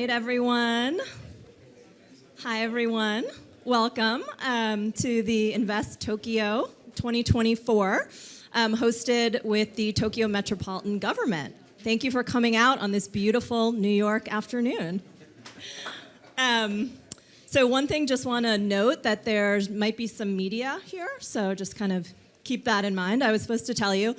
right, everyone. Hi, everyone. Welcome to the Invest Tokyo 2024, hosted with the Tokyo Metropolitan Government. Thank you for coming out on this beautiful New York afternoon. So one thing, just want to note that there might be some media here, so just kind of keep that in mind. I was supposed to tell you.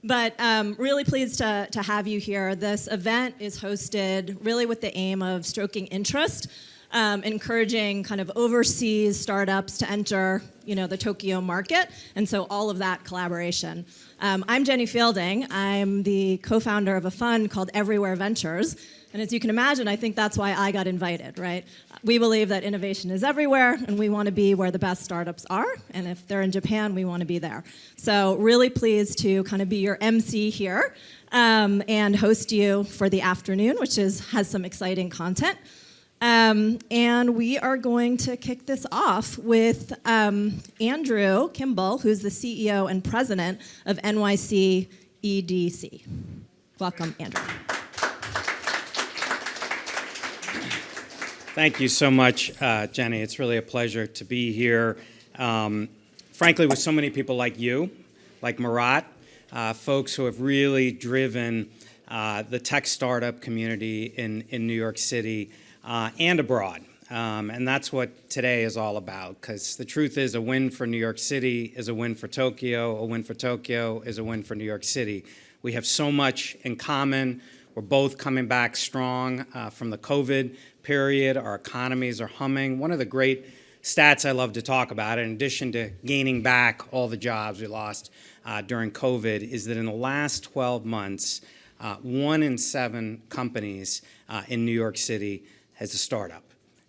But really pleased to have you here. This event is hosted really with the aim of stoking interest, encouraging kind of overseas startups to enter, the Tokyo market, and so all of that collaboration. I'm Jenny Fielding. I'm the co-founder of a fund called Everywhere Ventures, and as you can imagine, I think that's why I got invited, right? We believe that innovation is everywhere, and we want to be where the best startups are, and if they're in Japan, we want to be there. So really pleased to kind of be your MC here and host you for the afternoon, which has some exciting content. And we are going to kick this off with Andrew Kimball, who's the CEO and president of NYC EDC. Welcome, Andrew. Thank you so much, Jenny. It's really a pleasure to be here. Frankly, with so many people like you, like Marat, folks who have really driven the tech startup community in New York City and abroad. And that's what today is all about, because the truth is a win for New York City is a win for Tokyo. A win for Tokyo is a win for New York City. We have so much in common. We're both coming back strong from the COVID period. Our economies are humming. One of the great stats I love to talk about, in addition to gaining back all the jobs we lost during COVID, is that in the last 12 months, 1 in 7 companies in New York City has a startup.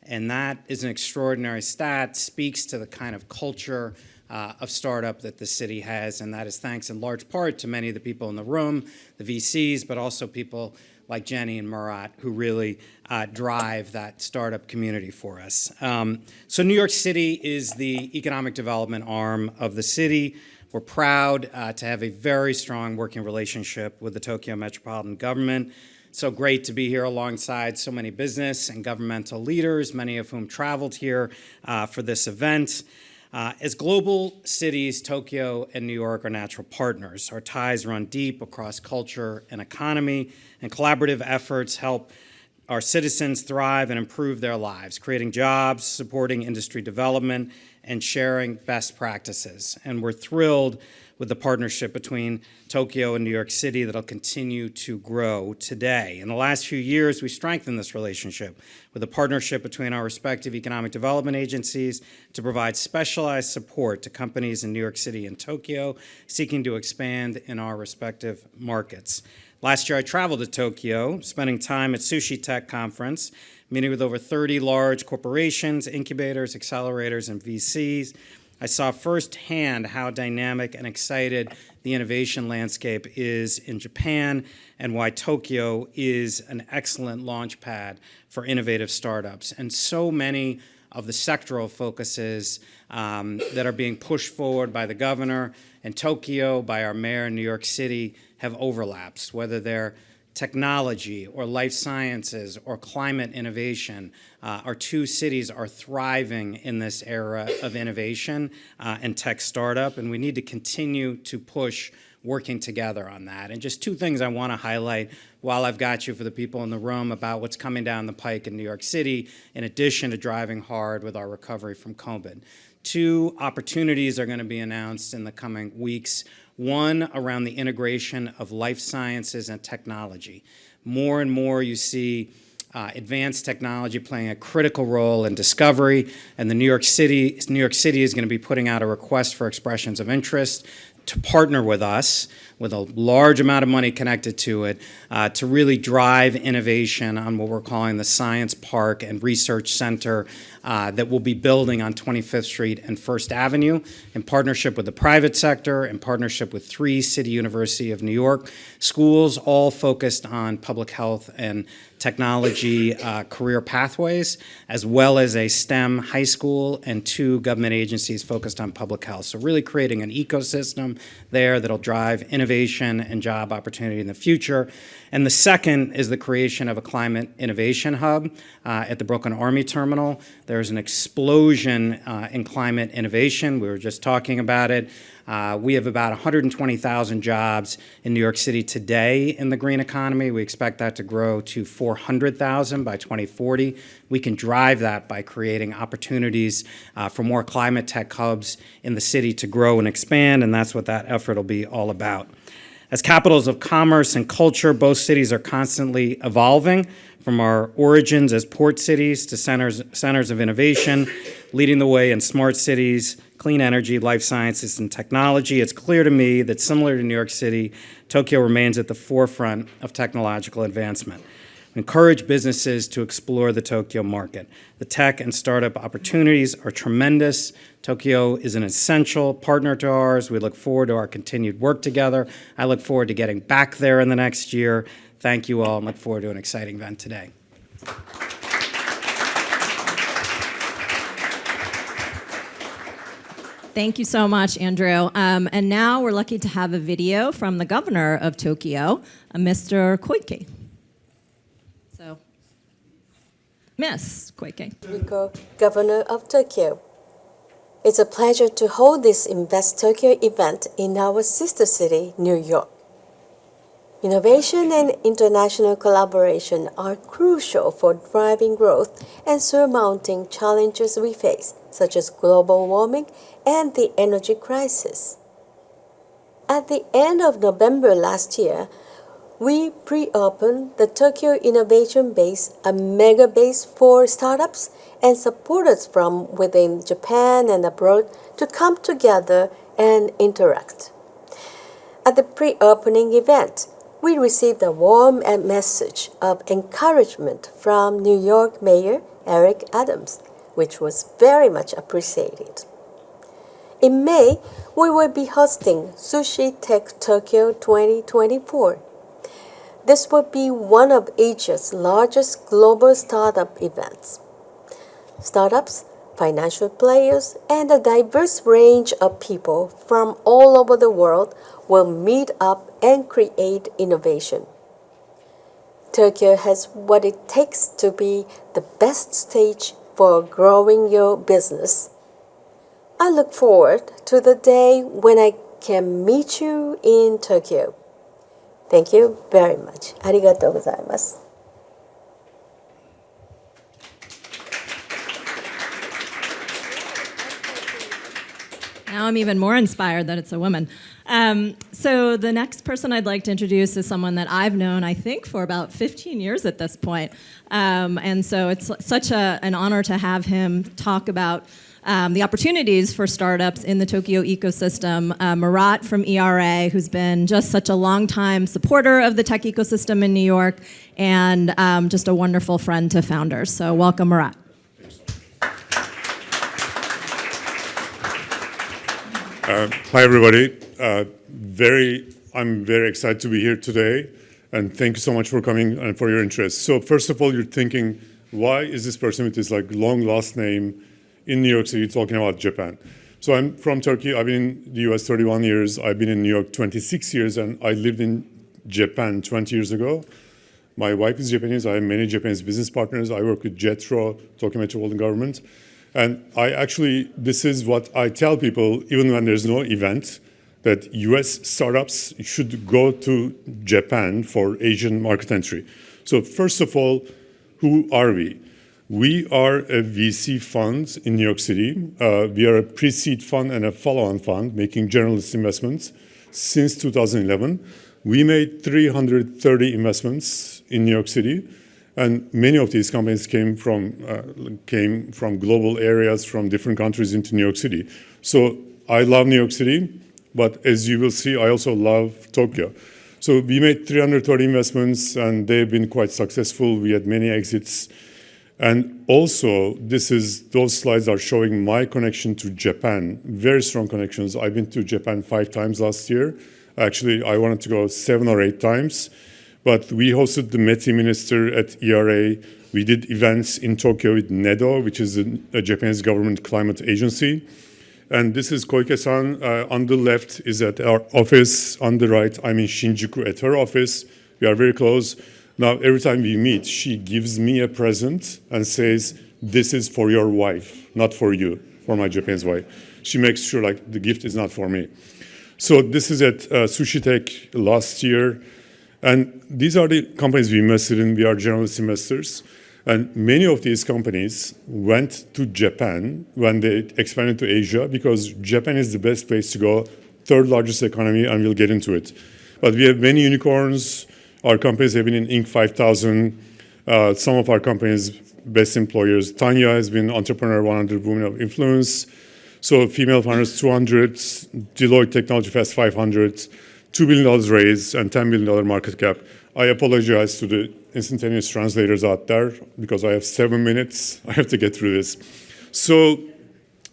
And that is an extraordinary stat, speaks to the kind of culture of startup that the city has, and that is thanks in large part to many of the people in the room, the VCs, but also people like Jenny and Marat, who really drive that startup community for us. So New York City is the economic development arm of the city. We're proud to have a very strong working relationship with the Tokyo Metropolitan Government. So great to be here alongside so many business and governmental leaders, many of whom traveled here for this event. As global cities, Tokyo and New York are natural partners. Our ties run deep across culture and economy, and collaborative efforts help our citizens thrive and improve their lives, creating jobs, supporting industry development, and sharing best practices. And we're thrilled with the partnership between Tokyo and New York City that'll continue to grow today. In the last few years, we strengthened this relationship with a partnership between our respective economic development agencies to provide specialized support to companies in New York City and Tokyo seeking to expand in our respective markets. Last year, I traveled to Tokyo, spending time at SusHi Tech Conference, meeting with over 30 large corporations, incubators, accelerators, and VCs. I saw firsthand how dynamic and excited the innovation landscape is in Japan and why Tokyo is an excellent launch pad for innovative startups. And so many of the sectoral focuses that are being pushed forward by the governor in Tokyo, by our mayor in New York City, have overlaps, whether they're technology or life sciences or climate innovation. Our two cities are thriving in this era of innovation and tech startup, and we need to continue to push working together on that. And just two things I want to highlight while I've got you for the people in the room about what's coming down the pike in New York City, in addition to driving hard with our recovery from COVID. 2 opportunities are going to be announced in the coming weeks. One around the integration of life sciences and technology. More and more you see advanced technology playing a critical role in discovery, and New York City is going to be putting out a request for expressions of interest to partner with us with a large amount of money connected to it to really drive innovation on what we're calling the Science Park and Research Center that we'll be building on 25th Street and First Avenue in partnership with the private sector, in partnership with 3 City University of New York schools, all focused on public health and technology career pathways, as well as a STEM high school and 2 government agencies focused on public health. So really creating an ecosystem there that'll drive innovation and job opportunity in the future. And the second is the creation of a climate innovation hub at the Brooklyn Army Terminal. There's an explosion in climate innovation. We were just talking about it. We have about 120,000 jobs in New York City today in the green economy. We expect that to grow to 400,000 by 2040. We can drive that by creating opportunities for more climate tech hubs in the city to grow and expand, and that's what that effort will be all about. As capitals of commerce and culture, both cities are constantly evolving from our origins as port cities to centers of innovation, leading the way in smart cities, clean energy, life sciences, and technology. It's clear to me that similar to New York City, Tokyo remains at the forefront of technological advancement. We encourage businesses to explore the Tokyo market. The tech and startup opportunities are tremendous. Tokyo is an essential partner to ours. We look forward to our continued work together. I look forward to getting back there in the next year. Thank you all, and look forward to an exciting event today. Thank you so much, Andrew. And now we're lucky to have a video from the governor of Tokyo, Mr. Koike. So, Miss Koike. Rico, Governor of Tokyo. It's a pleasure to hold this Invest Tokyo event in our sister city, New York. Innovation and international collaboration are crucial for driving growth and surmounting challenges we face, such as global warming and the energy crisis. At the end of November last year, we pre-opened the Tokyo Innovation Base, a mega base for startups and supporters from within Japan and abroad to come together and interact. At the pre-opening event, we received a warm message of encouragement from New York Mayor Eric Adams, which was very much appreciated. In May, we will be hosting SusHi Tech Tokyo 2024. This will be one of Asia's largest global startup events. Startups, financial players, and a diverse range of people from all over the world will meet up and create innovation. Tokyo has what it takes to be the best stage for growing your business. I look forward to the day when I can meet you in Tokyo. Thank you very much. ありがとうございます。Now I'm even more inspired that it's a woman. So the next person I'd like to introduce is someone that I've known, I think, for about 15 years at this point. And so it's such an honor to have him talk about the opportunities for startups in the Tokyo ecosystem. Murat from ERA, who's been just such a long-time supporter of the tech ecosystem in New York and just a wonderful friend to founders. So welcome, Murat. Hi, everybody. I'm very excited to be here today, and thank you so much for coming and for your interest. So first of all, you're thinking, why is this person with this long last name in New York City talking about Japan? So I'm from Turkey. I've been in the US 31 years. I've been in New York 26 years, and I lived in Japan 20 years ago. My wife is Japanese. I have many Japanese business partners. I work with JETRO, Tokyo Metropolitan Government. And this is what I tell people, even when there's no event, that US startups should go to Japan for Asian market entry. So first of all, who are we? We are a VC fund in New York City. We are a pre-seed fund and a follow-on fund making generalist investments since 2011. We made 330 investments in New York City. And many of these companies came from global areas, from different countries into New York City. So I love New York City, but as you will see, I also love Tokyo. So we made 330 investments, and they've been quite successful. We had many exits. And also, those slides are showing my connection to Japan, very strong connections. I've been to Japan 5 times last year. Actually, I wanted to go 7 or 8 times. But we hosted the METI minister at ERA. We did events in Tokyo with NEDO, which is a Japanese government climate agency. And this is Koike-san. On the left is at our office. On the right, I'm in Shinjuku at her office. We are very close. Now, every time we meet, she gives me a present and says, this is for your wife, not for you, for my Japanese wife. She makes sure like the gift is not for me. So this is at SusHi Tech last year. And these are the companies we invested in. We are generalist investors. And many of these companies went to Japan when they expanded to Asia because Japan is the best place to go, third largest economy, and we'll get into it. But we have many unicorns. Our companies have been in Inc. 5000. Some of our companies, best employers. Tanya has been entrepreneur 100 women of influence. So female founders 200, Deloitte Technology Fast 500, $2 billion raised, and $10 billion market cap. I apologize to the instantaneous translators out there because I have 7 minutes. I have to get through this. So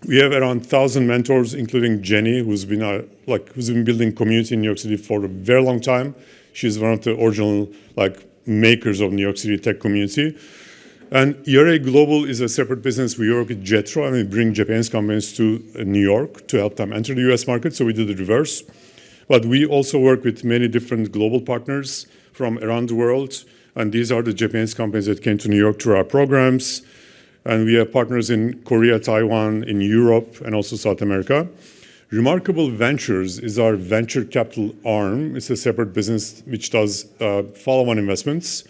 we have around 1,000 mentors, including Jenny, who's been building community in New York City for a very long time. She's one of the original makers of New York City tech community. And ERA Global is a separate business. We work with JETRO, and we bring Japanese companies to New York to help them enter the US market. So we do the reverse. But we also work with many different global partners from around the world. And these are the Japanese companies that came to New York through our programs. And we have partners in Korea, Taiwan, in Europe, and also South America. Remarkable Ventures is our venture capital arm. It's a separate business which does follow-on investments.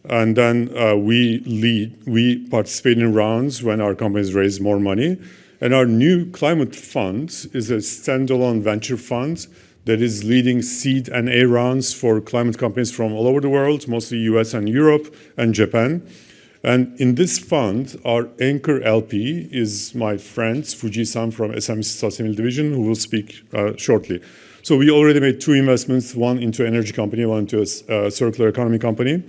And then we participate in rounds when our companies raise more money. And our new climate fund is a standalone venture fund that is leading seed and A rounds for climate companies from all over the world, mostly US and Europe and Japan. And in this fund, our anchor LP is my friend, Fuji-san from SMC Sustainability Division, who will speak shortly. So we already made 2 investments, one into an energy company, one into a circular economy company.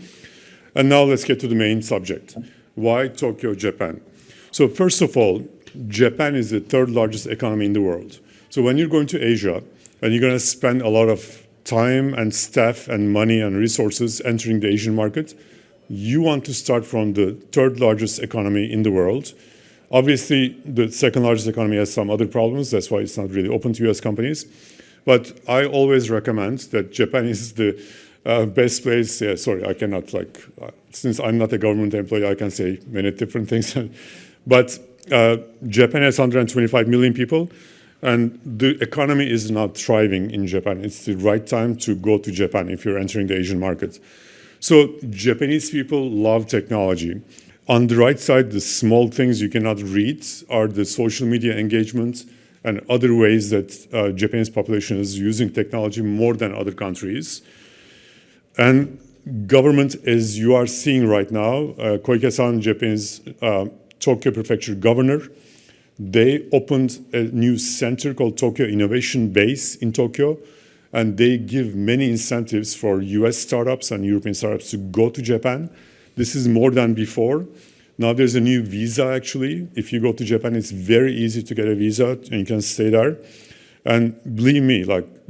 And now let's get to the main subject. Why Tokyo, Japan? So first of all, Japan is the 3rd largest economy in the world. So when you're going to Asia, and you're going to spend a lot of time and staff and money and resources entering the Asian market, you want to start from the 3rd largest economy in the world. Obviously, the 2nd largest economy has some other problems. That's why it's not really open to US companies. But I always recommend that Japan is the best place. Yeah, sorry, I cannot since I'm not a government employee, I can say many different things. But Japan has 125 million people. And the economy is not thriving in Japan. It's the right time to go to Japan if you're entering the Asian market. So Japanese people love technology. On the right side, the small things you cannot read are the social media engagement and other ways that Japanese population is using technology more than other countries. And government, as you are seeing right now, Koike-san, Japanese Tokyo Prefecture governor, they opened a new center called Tokyo Innovation Base in Tokyo, and they give many incentives for US startups and European startups to go to Japan. This is more than before. Now there's a new visa, actually. If you go to Japan, it's very easy to get a visa, and you can stay there. And believe me,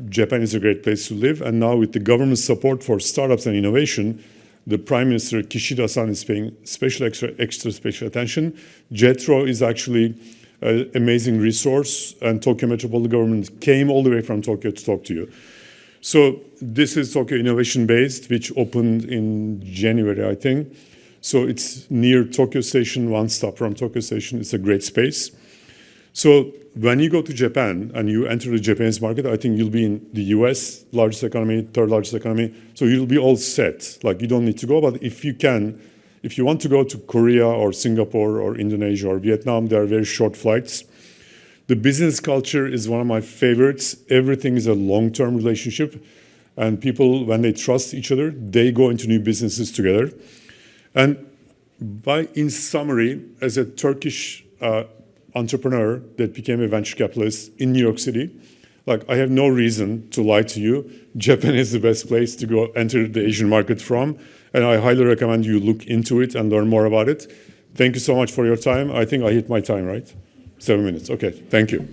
Japan is a great place to live. And now with the government support for startups and innovation, the Prime Minister Kishida-san is paying extra special attention. JETRO is actually an amazing resource, and Tokyo Metropolitan government came all the way from Tokyo to talk to you. So this is Tokyo Innovation Based, which opened in January, I think. So it's near Tokyo Station, one stop from Tokyo Station. It's a great space. So when you go to Japan and you enter the Japanese market, I think you'll be in the US, largest economy, 3rd largest economy. So you'll be all set. You don't need to go, but if you want to go to Korea or Singapore or Indonesia or Vietnam, there are very short flights. The business culture is one of my favorites. Everything is a long-term relationship. And people, when they trust each other, they go into new businesses together. And in summary, as a Turkish entrepreneur that became a venture capitalist in New York City, I have no reason to lie to you. Japan is the best place to go enter the Asian market from. And I highly recommend you look into it and learn more about it. Thank you so much for your time. I think I hit my time, right? 7 minutes. Okay, thank you.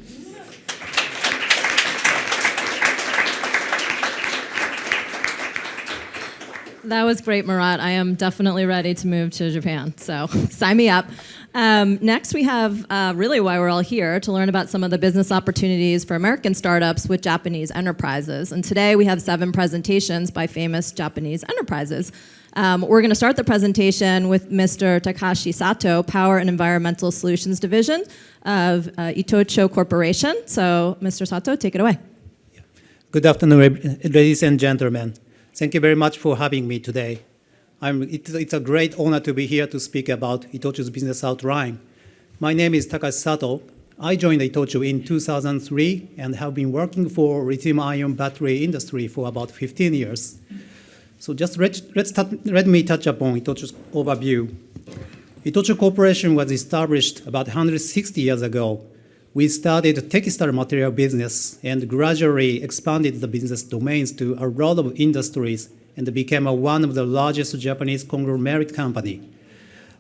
That was great, Murat. I am definitely ready to move to Japan, so sign me up. Next, we have really why we're all here, to learn about some of the business opportunities for American startups with Japanese enterprises. And today we have 7 presentations by famous Japanese enterprises. We're going to start the presentation with Mr. Takashi Sato, Power and Environmental Solutions Division of Itocho Corporation. So, Mr. Sato, take it away. Good afternoon, ladies and gentlemen. Thank you very much for having me today. It's a great honor to be here to speak about Itocho's business outline. My name is Takashi Sato. I joined Itocho in 2003 and have been working for lithium-ion battery industry for about 15 years. So just let me touch upon Itocho's overview. Itocho Corporation was established about 160 years ago. We started textile material business and gradually expanded the business domains to a lot of industries and became one of the largest Japanese conglomerate company.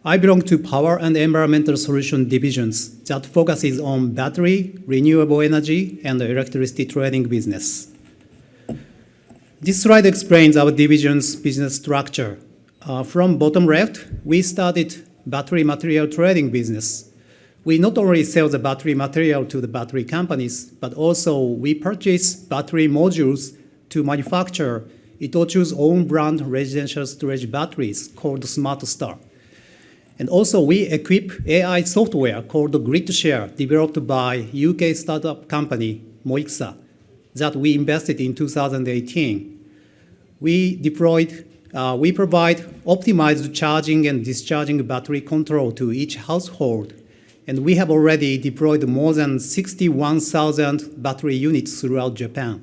I belong to Power and Environmental Solution divisions that focuses on battery, renewable energy, and electricity trading business. This slide explains our division's business structure. From bottom left, we started battery material trading business. We not only sell the battery material to the battery companies, but also we purchase battery modules to manufacture Itocho's own brand residential storage batteries called SmartStar. And also we equip AI software called GridShare, developed by UK startup company Moixa, that we invested in 2018. We provide optimized charging and discharging battery control to each household. And we have already deployed more than 61,000 battery units throughout Japan.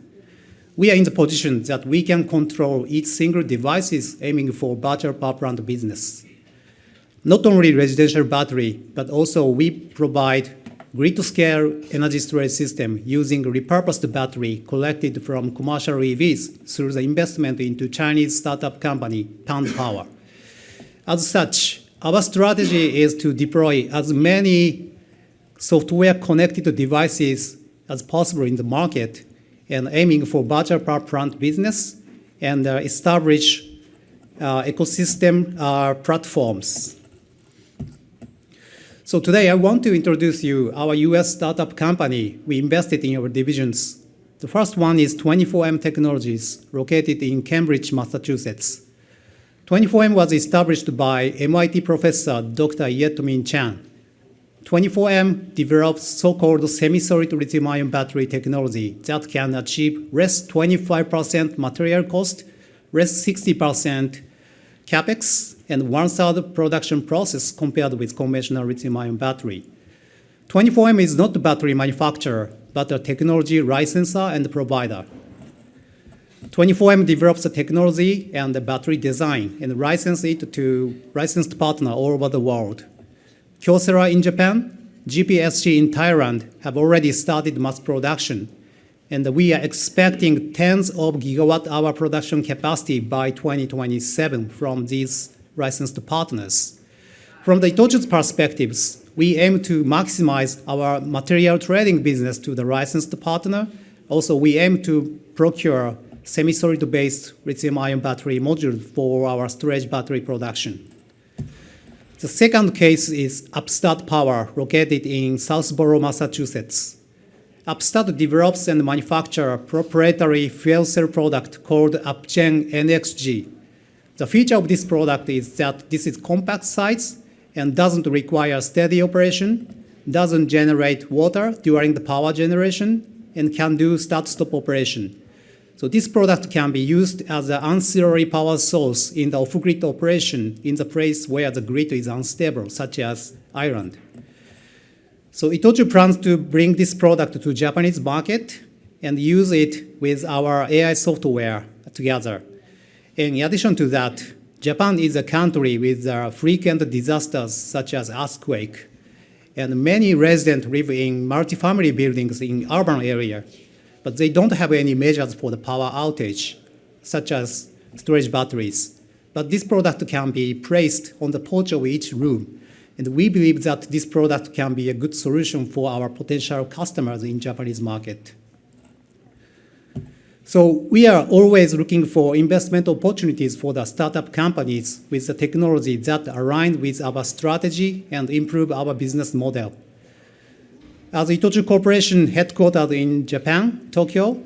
We are in the position that we can control each single device aiming for virtual power plant business. Not only residential battery, but also we provide grid-scale energy storage system using repurposed battery collected from commercial EVs through the investment into Chinese startup company, Pound Power. As such, our strategy is to deploy as many software-connected devices as possible in the market and aiming for virtual power plant business and establish ecosystem platforms. So today I want to introduce you our US startup company we invested in our divisions. The first one is 24M Technologies, located in Cambridge, Massachusetts. 24M was established by MIT professor Dr. Yet-Min Chan. 24M develops so-called semi-solid lithium-ion battery technology that can achieve less 25% material cost, less 60% capex, and 1/3 production process compared with conventional lithium-ion battery. 24M is not a battery manufacturer, but a technology licensor and provider. 24M develops the technology and the battery design and licenses it to licensed partners all over the world. Kyocera in Japan, GPSC in Thailand have already started mass production, and we are expecting tens of gigawatt-hour production capacity by 2027 from these licensed partners. From the Itocho's perspectives, we aim to maximize our material trading business to the licensed partner. Also, we aim to procure semi-solid-based lithium-ion battery module for our storage battery production. The second case is Upstart Power, located in Southborough, Massachusetts. Upstart develops and manufactures a proprietary fuel cell product called UpGen NXG. The feature of this product is that this is compact size and doesn't require steady operation, doesn't generate water during the power generation, and can do start-stop operation. So this product can be used as an ancillary power source in the off-grid operation in the place where the grid is unstable, such as Ireland. So Itocho plans to bring this product to Japanese market and use it with our AI software together. In addition to that, Japan is a country with frequent disasters such as earthquake, and many residents live in multifamily buildings in urban area, but they don't have any measures for the power outage, such as storage batteries. But this product can be placed on the porch of each room, and we believe that this product can be a good solution for our potential customers in Japanese market. So we are always looking for investment opportunities for the startup companies with the technology that align with our strategy and improve our business model. As Itochu Corporation headquartered in Japan, Tokyo,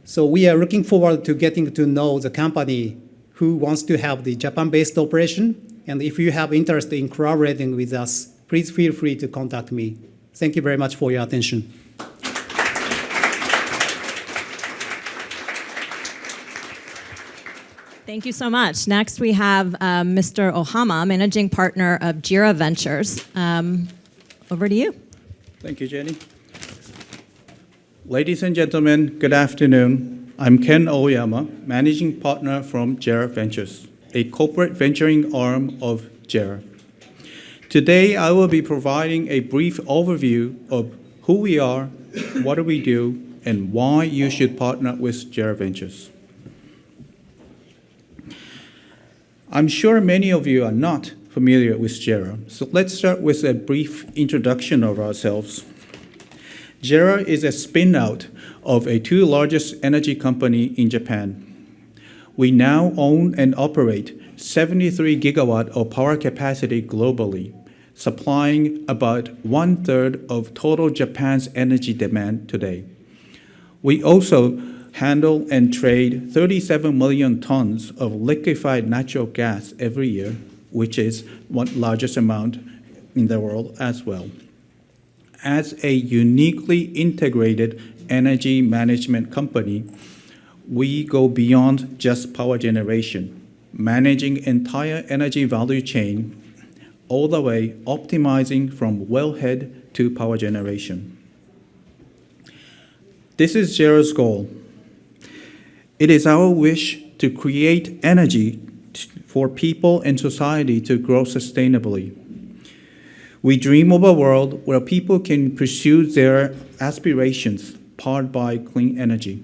so we are looking forward to getting to know the company who wants to have the Japan-based operation. And if you have interest in collaborating with us, please feel free to contact me. Thank you very much for your attention. Thank you so much. Next, we have Mr. Ohama, Managing Partner of JIRA Ventures. Over to you. Thank you, Jenny. Ladies and gentlemen, good afternoon. I'm Ken Oyama, Managing Partner from JIRA Ventures, a corporate venturing arm of JIRA. Today, I will be providing a brief overview of who we are, what do we do, and why you should partner with JIRA Ventures. I'm sure many of you are not familiar with JIRA, so let's start with a brief introduction of ourselves. JIRA is a spin-out of a two largest energy company in Japan. We now own and operate 73 gigawatt of power capacity globally, supplying about 1/3 of total Japan's energy demand today. We also handle and trade 37 million tons of liquefied natural gas every year, which is one largest amount in the world as well. As a uniquely integrated energy management company, we go beyond just power generation, managing entire energy value chain, all the way optimizing from wellhead to power generation. This is JIRA's goal. It is our wish to create energy for people and society to grow sustainably. We dream of a world where people can pursue their aspirations powered by clean energy.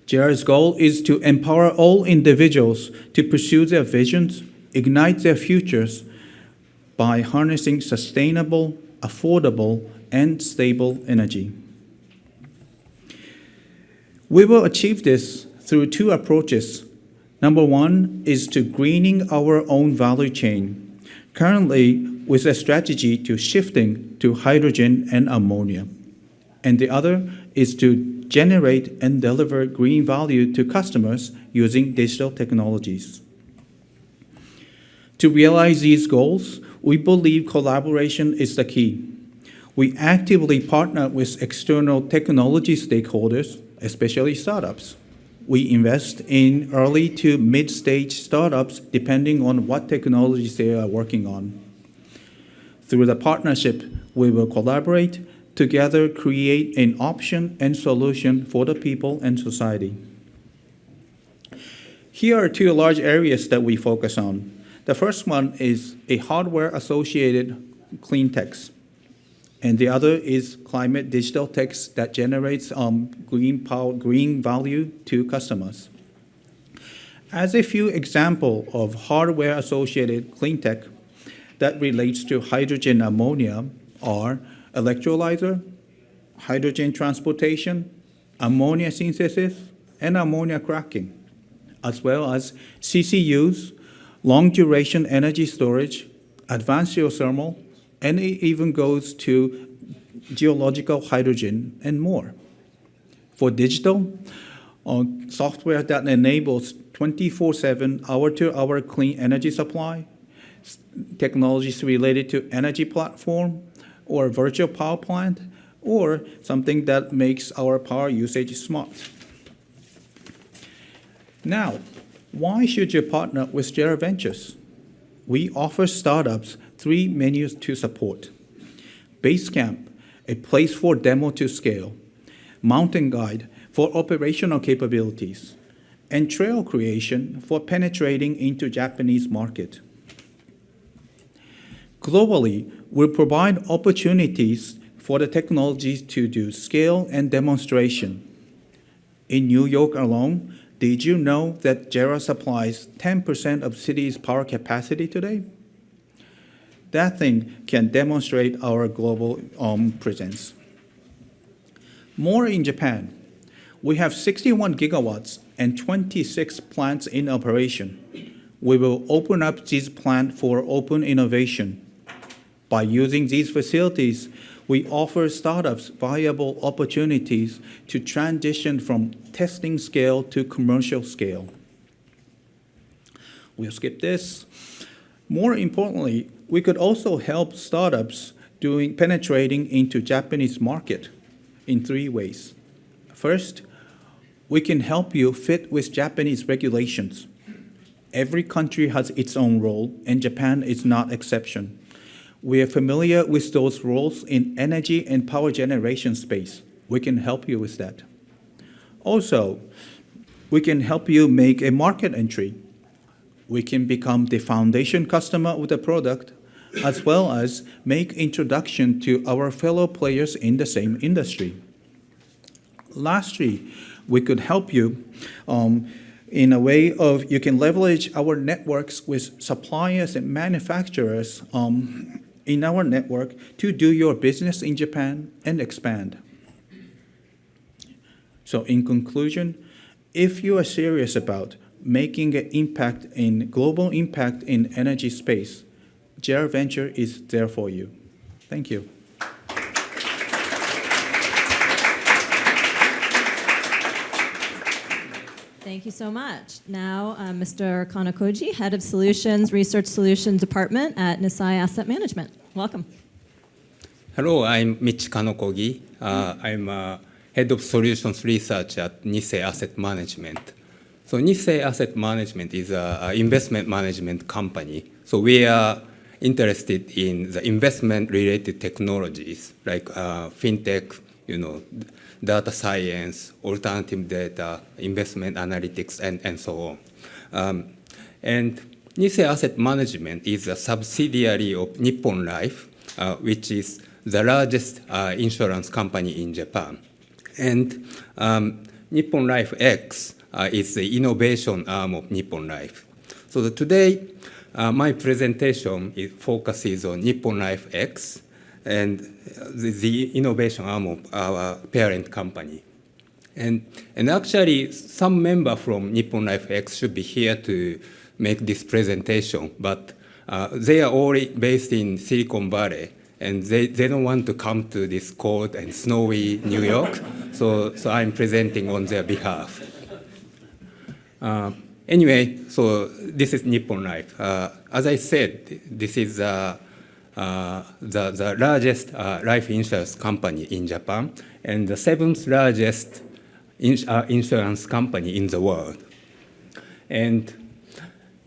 JIRA's goal is to empower all individuals to pursue their visions, ignite their futures by harnessing sustainable, affordable, and stable energy. We will achieve this through two approaches. Number one is to greening our own value chain, currently with a strategy to shifting to hydrogen and ammonia. And the other is to generate and deliver green value to customers using digital technologies. To realize these goals, we believe collaboration is the key. We actively partner with external technology stakeholders, especially startups. We invest in early to mid-stage startups depending on what technologies they are working on. Through the partnership, we will collaborate, together create an option and solution for the people and society. Here are two large areas that we focus on. The first one is a hardware-associated clean techs, and the other is climate digital techs that generates green value to customers. As a few examples of hardware-associated clean tech that relates to hydrogen ammonia are electrolyzer, hydrogen transportation, ammonia synthesis, and ammonia cracking, as well as CCUs, long-duration energy storage, advanced geothermal, and it even goes to geological hydrogen and more. For digital, software that enables 24/7 hour-to-hour clean energy supply, technologies related to energy platform, or virtual power plant, or something that makes our power usage smart. Now, why should you partner with JIRA Ventures? We offer startups 3 menus to support: Basecamp, a place for demo to scale; Mountain Guide for operational capabilities; and Trail Creation for penetrating into Japanese market. Globally, we provide opportunities for the technologies to do scale and demonstration. In New York alone, did you know that JIRA supplies 10% of city's power capacity today? That thing can demonstrate our global presence. More in Japan. We have 61 gigawatts and 26 plants in operation. We will open up these plants for open innovation. By using these facilities, we offer startups viable opportunities to transition from testing scale to commercial scale. We'll skip this. More importantly, we could also help startups penetrating into Japanese market in 3 ways. First, we can help you fit with Japanese regulations. Every country has its own role, and Japan is not exception. We are familiar with those roles in energy and power generation space. We can help you with that. Also, we can help you make a market entry. We can become the foundation customer of the product, as well as make introduction to our fellow players in the same industry. Lastly, we could help you in a way of you can leverage our networks with suppliers and manufacturers in our network to do your business in Japan and expand. So in conclusion, if you are serious about making an global impact in energy space, JR Venture is there for you. Thank you. Thank you so much. Now, Mr. Kanakoji, Head of Solutions, Research Solutions Department at NYC Asset Management. Welcome. Hello, I'm Mitch Kanokogi. I'm Head of Solutions Research at NYC Asset Management. So NYC Asset Management is an investment management company. So we are interested in the investment-related technologies like fintech, data science, alternative data, investment analytics, and so on. And NYC Asset Management is a subsidiary of Nippon Life, which is the largest insurance company in Japan. And Nippon Life X is the innovation arm of Nippon Life. So today, my presentation focuses on Nippon Life X, and the innovation arm of our parent company. And actually, some member from Nippon Life X should be here to make this presentation, but they are all based in Silicon Valley, and they don't want to come to this cold and snowy New York, so I'm presenting on their behalf. Anyway, so this is Nippon Life. As I said, this is the largest life insurance company in Japan and the 7th largest insurance company in the world. And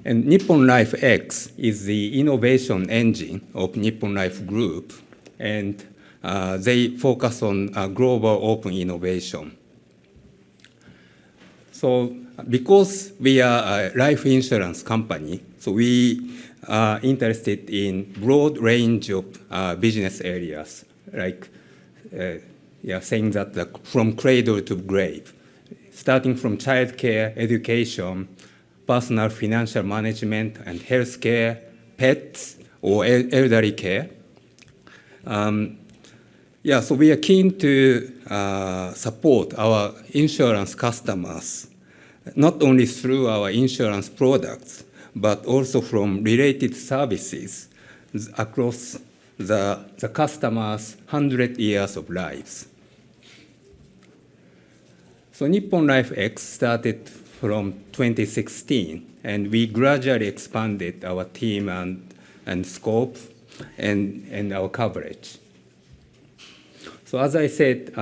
Nippon Life X is the innovation engine of Nippon Life Group, and they focus on global open innovation. So because we are a life insurance company, so we are interested in broad range of business areas, like saying that from cradle to grave, starting from childcare, education, personal financial management, and healthcare, pets, or elderly care. So we are keen to support our insurance customers, not only through our insurance products, but also from related services across the customers' 100 years of lives. So Nippon Life X started from 2016, and we gradually expanded our team and scope and our coverage. So as I said,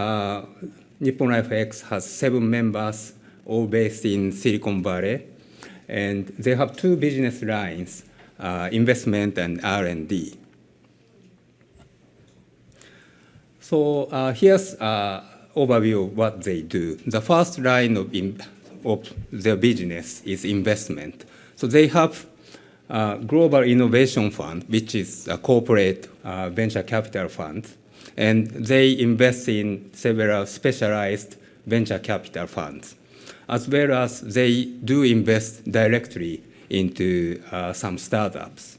Nippon Life X has 7 members, all based in Silicon Valley, and they have 2 business lines, investment and R&D. So here's an overview of what they do. The first line of their business is investment. So they have a Global Innovation Fund, which is a corporate venture capital fund, and they invest in several specialized venture capital funds, as well as they do invest directly into some startups.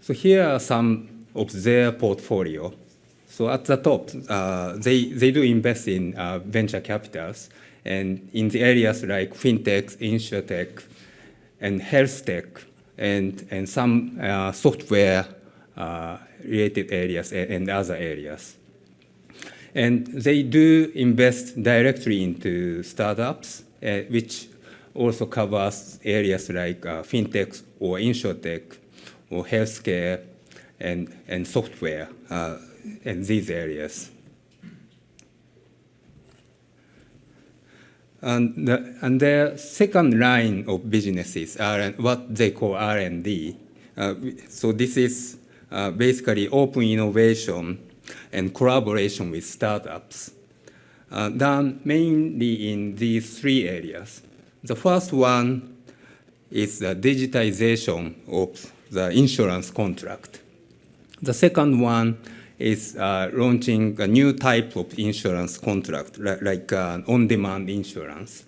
So here are some of their portfolio. So at the top, they do invest in venture capitals, and in the areas like fintech, insurtech, and health tech, and some software related areas and other areas. And they do invest directly into startups, which also covers areas like fintech or insurtech or healthcare and software in these areas. And their second line of businesses are what they call R&D. So this is basically open innovation and collaboration with startups, done mainly in these three areas. The first one is the digitization of the insurance contract. The second one is launching a new type of insurance contract, like on-demand insurance.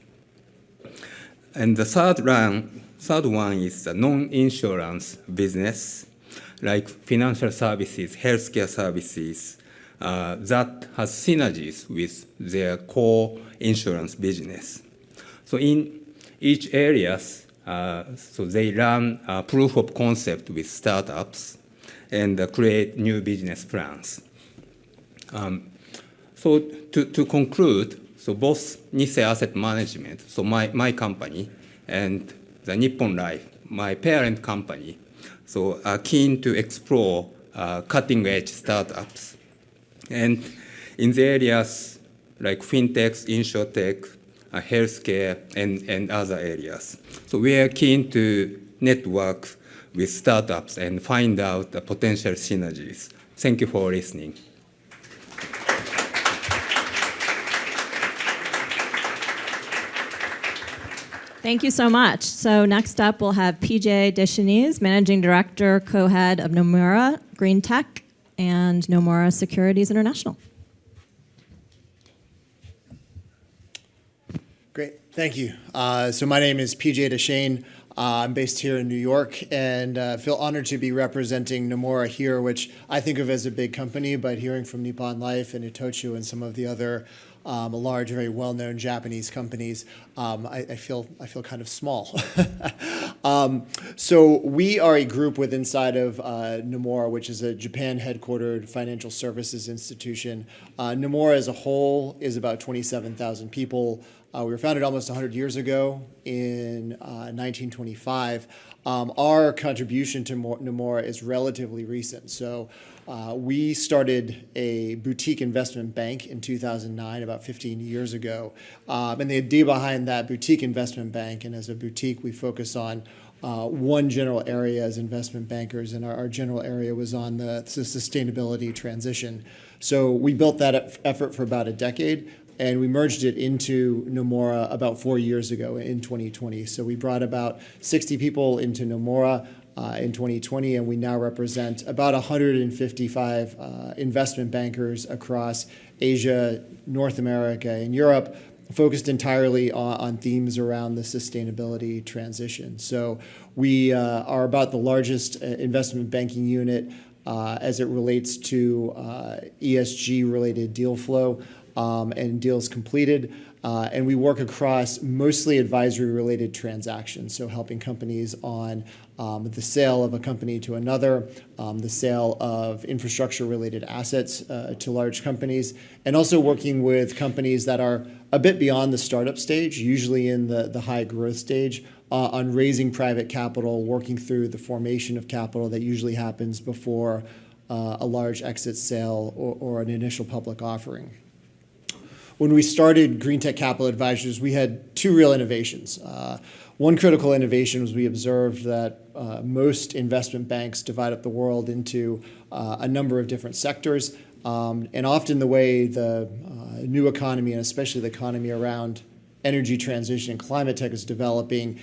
And the third one is the non-insurance business, like financial services, healthcare services, that has synergies with their core insurance business. So in each area, so they run a proof of concept with startups and create new business plans. So to conclude, so both Nissay Asset Management, so my company, and the Nippon Life, my parent company, so are keen to explore cutting-edge startups. And in the areas like fintech, insurtech, healthcare, and other areas. So we are keen to network with startups and find out the potential synergies. Thank you for listening. Thank you so much. So next up, we'll have PJ Deschenys, Managing Director, Co-Head of Nomura Green Tech and Nomura Securities International. Great, thank you. So my name is PJ Deschenys. I'm based here in New York and feel honored to be representing Nomura here, which I think of as a big company, but hearing from Nippon Life and Itochu and some of the other large, very well-known Japanese companies, I feel kind of small. So we are a group within inside of Nomura, which is a Japan-headquartered financial services institution. Nomura as a whole is about 27,000 people. We were founded almost 100 years ago in 1925. Our contribution to Nomura is relatively recent. So we started a boutique investment bank in 2009, about 15 years ago. And the idea behind that boutique investment bank, and as a boutique, we focus on one general area as investment bankers, and our general area was on the sustainability transition. So we built that effort for about a decade, and we merged it into Nomura about 4 years ago in 2020. So we brought about 60 people into Nomura in 2020, and we now represent about 155 investment bankers across Asia, North America, and Europe, focused entirely on themes around the sustainability transition. So we are about the largest investment banking unit as it relates to ESG-related deal flow and deals completed. And we work across mostly advisory-related transactions, so helping companies on the sale of a company to another, the sale of infrastructure-related assets to large companies, and also working with companies that are a bit beyond the startup stage, usually in the high growth stage, on raising private capital, working through the formation of capital that usually happens before a large exit sale or an initial public offering. When we started Green Tech Capital Advisors, we had two real innovations. One critical innovation was we observed that most investment banks divide up the world into a number of different sectors. And often the way the new economy, and especially the economy around energy transition and climate tech is developing,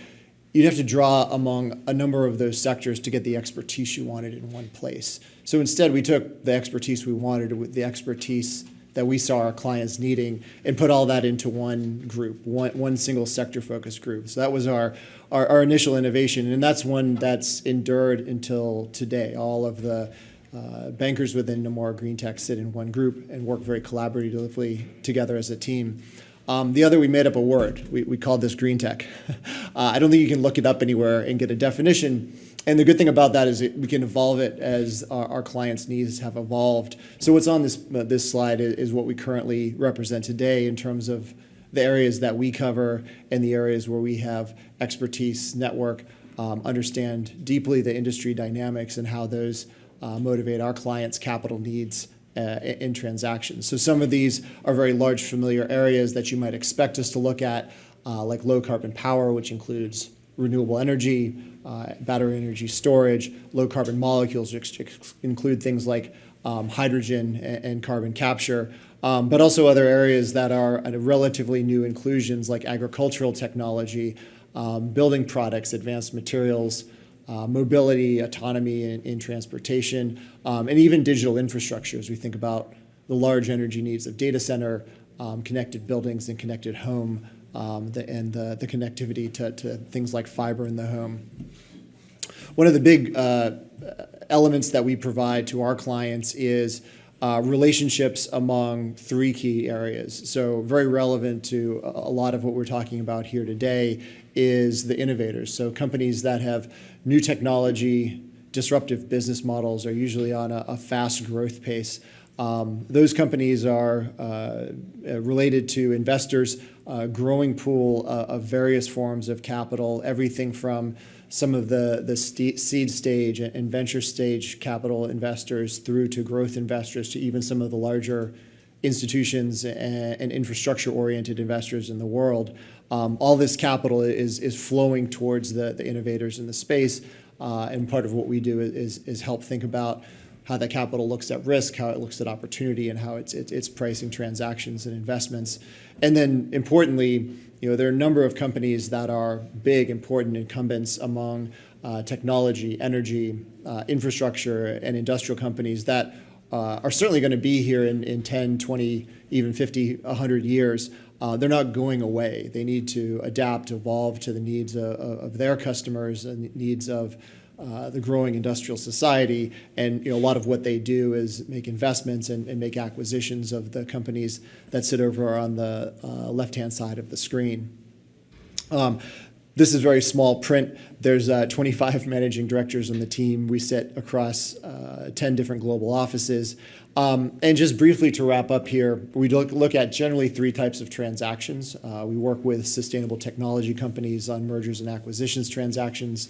you'd have to draw among a number of those sectors to get the expertise you wanted in one place. So instead, we took the expertise we wanted with the expertise that we saw our clients needing and put all that into one group, one single sector focused group. So that was our initial innovation, and that's one that's endured until today. All of the bankers within Nomura Green Tech sit in one group and work very collaboratively together as a team. The other, we made up a word. We called this green tech. I don't think you can look it up anywhere and get a definition. And the good thing about that is that we can evolve it as our clients' needs have evolved. So what's on this slide is what we currently represent today in terms of the areas that we cover and the areas where we have expertise, network, understand deeply the industry dynamics and how those motivate our clients' capital needs in transactions. So some of these are very large familiar areas that you might expect us to look at, like low carbon power, which includes renewable energy, battery energy storage, low carbon molecules, which include things like hydrogen and carbon capture, but also other areas that are relatively new inclusions like agricultural technology, building products, advanced materials, mobility, autonomy in transportation, and even digital infrastructure as we think about the large energy needs of data center, connected buildings and connected home, and the connectivity to things like fiber in the home. One of the big elements that we provide to our clients is relationships among three key areas. So very relevant to a lot of what we're talking about here today is the innovators. So companies that have new technology, disruptive business models are usually on a fast growth pace. Those companies are related to investors, growing pool of various forms of capital, everything from some of the seed stage and venture stage capital investors through to growth investors to even some of the larger institutions and infrastructure-oriented investors in the world. All this capital is flowing towards the innovators in the space, and part of what we do is help think about how that capital looks at risk, how it looks at opportunity, and how it's pricing transactions and investments. And then importantly, there are a number of companies that are big, important incumbents among technology, energy, infrastructure, and industrial companies that are certainly going to be here in 10, 20, even 50, 100 years. They're not going away. They need to adapt, evolve to the needs of their customers and the needs of the growing industrial society. And a lot of what they do is make investments and make acquisitions of the companies that sit over on the left-hand side of the screen. This is very small print. There's 25 managing directors on the team. We sit across 10 different global offices. And just briefly to wrap up here, we look at generally three types of transactions. We work with sustainable technology companies on mergers and acquisitions transactions,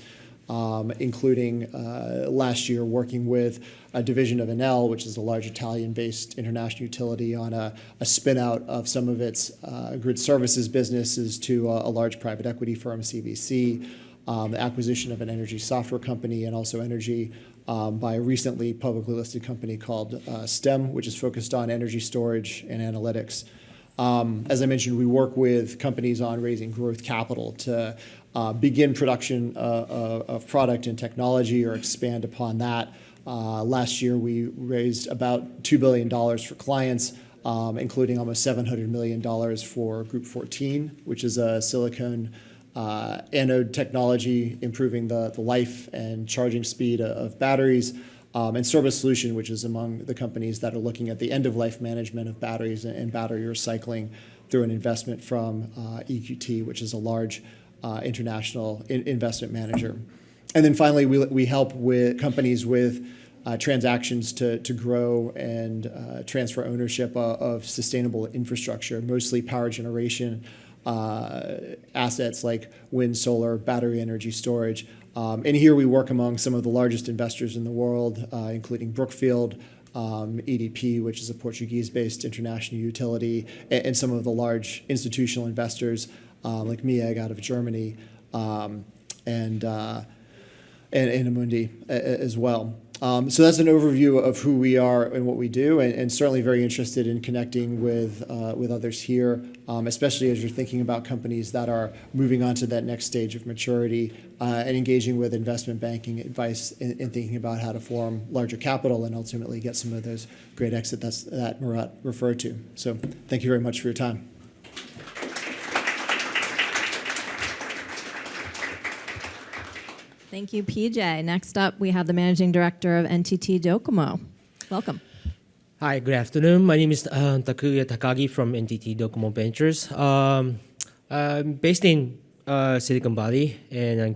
including last year working with a division of Enel, which is a large Italian-based international utility, on a spin-out of some of its grid services businesses to a large private equity firm, CVC, the acquisition of an energy software company, and also energy by a recently publicly listed company called STEM, which is focused on energy storage and analytics. As I mentioned, we work with companies on raising growth capital to begin production of product and technology or expand upon that. Last year, we raised about $2 billion for clients, including almost $700 million for Group 14, which is a silicone anode technology improving the life and charging speed of batteries, and Service Solution, which is among the companies that are looking at the end-of-life management of batteries and battery recycling through an investment from EQT, which is a large international investment manager. And then finally, we help with companies with transactions to grow and transfer ownership of sustainable infrastructure, mostly power generation assets like wind, solar, battery energy storage. And here we work among some of the largest investors in the world, including Brookfield, EDP, which is a Portuguese-based international utility, and some of the large institutional investors like MEAG out of Germany, and Amundi as well. So that's an overview of who we are and what we do, and certainly very interested in connecting with others here, especially as you're thinking about companies that are moving on to that next stage of maturity and engaging with investment banking advice and thinking about how to form larger capital and ultimately get some of those great exits that Murat referred to. So thank you very much for your time. Thank you, PJ. Next up, we have the Managing Director of NTT Docomo. Welcome. Hi, good afternoon. My name is Takuya Takagi from NTT Docomo Ventures. I'm based in Silicon Valley, and I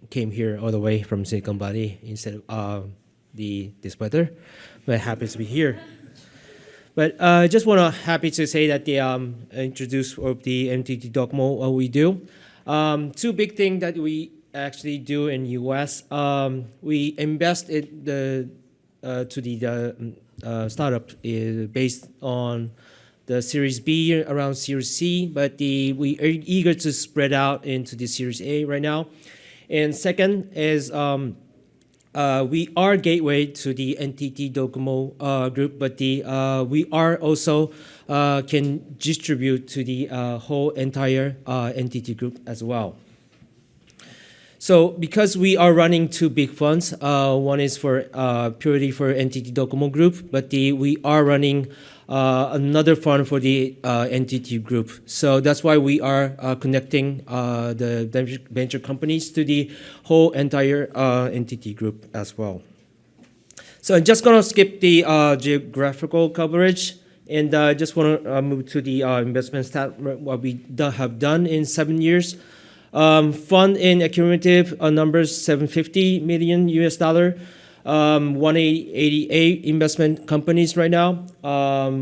came here all the way from Silicon Valley instead of this weather, but happy to be here. But I just want to happy to say that the introduce of the NTT Docomo what we do. Two big things that we actually do in US. We invest in to the startup is based on the Series B around Series C, but we are eager to spread out into the Series A right now. And second is we are gateway to the NTT Docomo group, but we are also can distribute to the whole entire NTT group as well. So because we are running two big funds, one is for purely for NTT Docomo group, but we are running another fund for the NTT group. So that's why we are connecting the venture companies to the whole entire NTT group as well. So I'm just gonna skip the geographical coverage, and I just want to move to the investment stat, what we have done in 7 years. Fund in accumulative numbers $750 million US, 188 investment companies right now.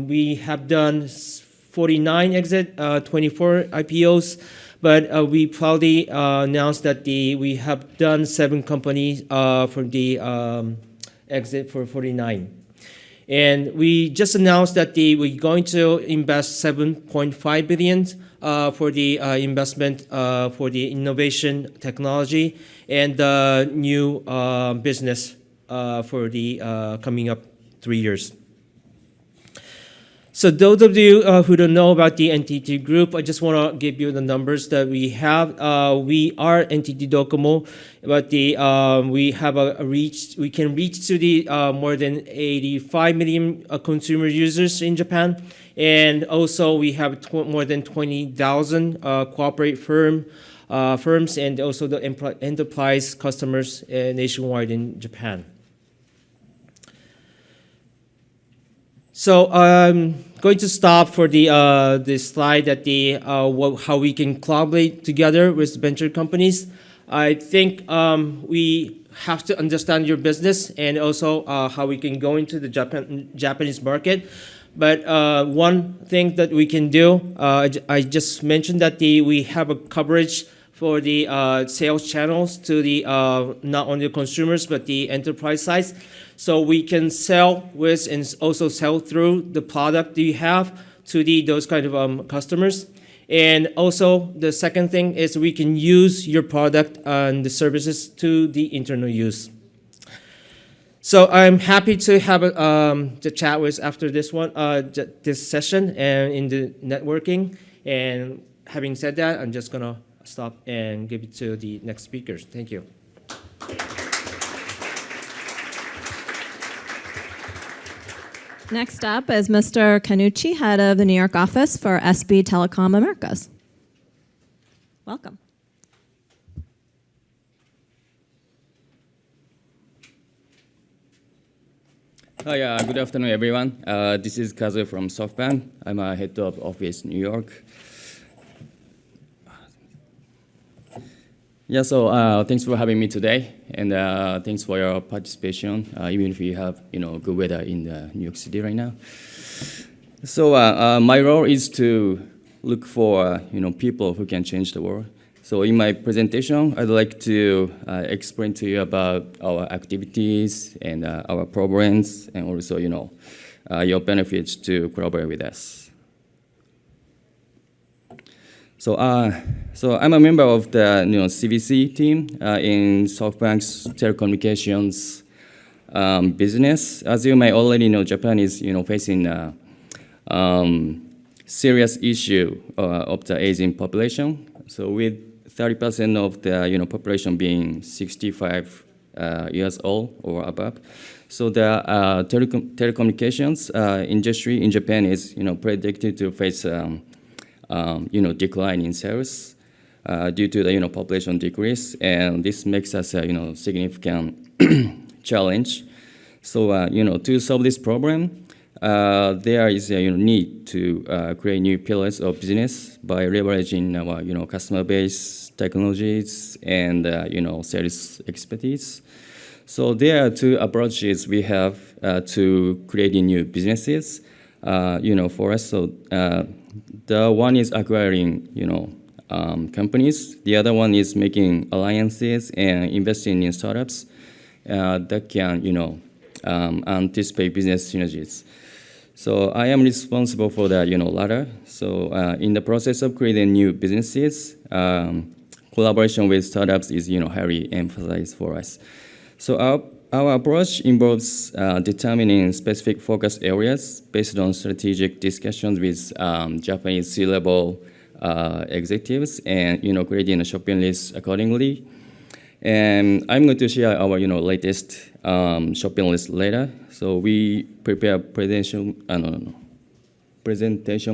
We have done 49 exit, 24 IPOs, but we proudly announced that we have done 7 companies from the exit for 49. And we just announced that we're going to invest $7.5 billion for the investment for the innovation technology and new business for the coming up 3 years. So those of you who don't know about the NTT Group, I just want to give you the numbers that we have. We are NTT Docomo, but we have a reach. We can reach to the more than 85 million consumer users in Japan, and also we have more than 20,000 corporate firms, and also the enterprise customers nationwide in Japan. So I'm going to stop for this slide that how we can collaborate together with venture companies. I think we have to understand your business and also how we can go into the Japanese market. But one thing that we can do, I just mentioned that we have a coverage for the sales channels to the not only consumers but the enterprise side. So we can sell with and also sell through the product that you have to those kind of customers. And also the second thing is we can use your product and the services to the internal use. So I'm happy to have the chat with after this one, this session and in the networking. And having said that, I'm just gonna stop and give it to the next speakers. Thank you. Next up is Mr. Canucci, head of the New York office for SB Telecom Americas. Welcome. Hi, good afternoon, everyone. This is Kazu from SoftBank. I'm a head of office New York. Yeah, so thanks for having me today, and thanks for your participation, even if you have good weather in New York City right now. So my role is to look for people who can change the world. So in my presentation, I'd like to explain to you about our activities and our programs, and also your benefits to collaborate with us. So, so I'm a member of the CVC team in SoftBank's telecommunications business. As you may already know, Japan is facing a serious issue of the aging population. So with 30% of the population being 65 years old or above, so the telecommunications industry in Japan is predicted to face decline in sales. due to the population decrease, and this makes us a significant challenge. So to solve this problem, there is a need to create new pillars of business by leveraging our customer base, technologies, and sales expertise. So there are two approaches we have to creating new businesses. For us, so the one is acquiring companies. The other one is making alliances and investing in startups that can anticipate business synergies. So I am responsible for the latter. So in the process of creating new businesses, collaboration with startups is highly emphasized for us. So our approach involves determining specific focus areas based on strategic discussions with Japanese C-level executives and creating a shopping list accordingly. And I'm going to share our latest shopping list later. So we prepare presentation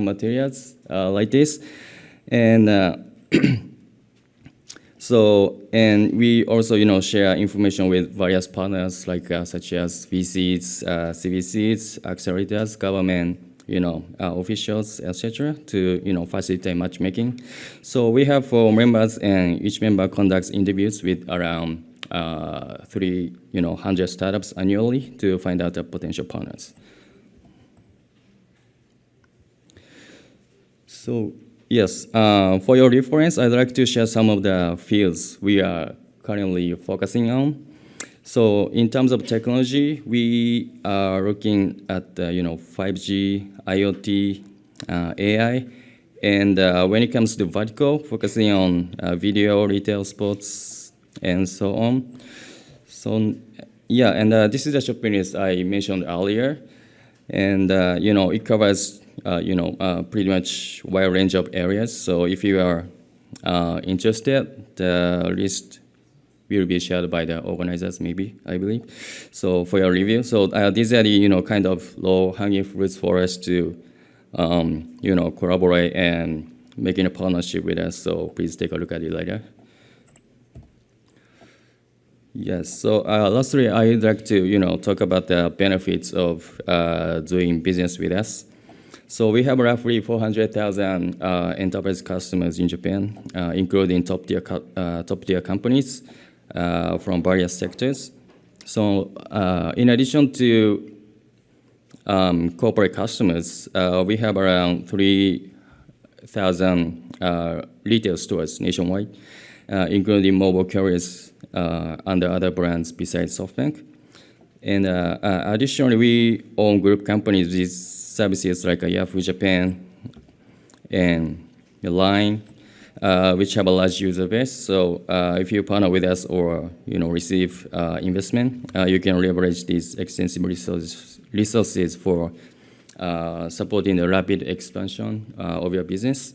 materials like this, and and we also share information with various partners like such as VCs, CVCs, accelerators, government officials, etc. to facilitate matchmaking. So we have 4 members, and each member conducts interviews with around 300 startups annually to find out the potential partners. So yes, for your reference, I'd like to share some of the fields we are currently focusing on. So in terms of technology, we are looking at 5G, IoT, AI, and when it comes to vertical, focusing on video, retail, sports, and so on. So yeah, and this is the shopping list I mentioned earlier, and it covers pretty much wide range of areas. So if you are interested, the list will be shared by the organizers, maybe, I believe. So for your review, so these are the kind of low-hanging fruits for us to collaborate and making a partnership with us. So please take a look at it later. Yes. So lastly, I'd like to talk about the benefits of doing business with us. So we have roughly 400,000 enterprise customers in Japan, including top-tier companies from various sectors. So in addition to corporate customers, we have around 3,000 retail stores nationwide, including mobile carriers under other brands besides SoftBank. And additionally, we own group companies with services like Yahoo Japan and Line, which have a large user base. So if you partner with us or receive investment, you can leverage these extensive resources for supporting the rapid expansion of your business.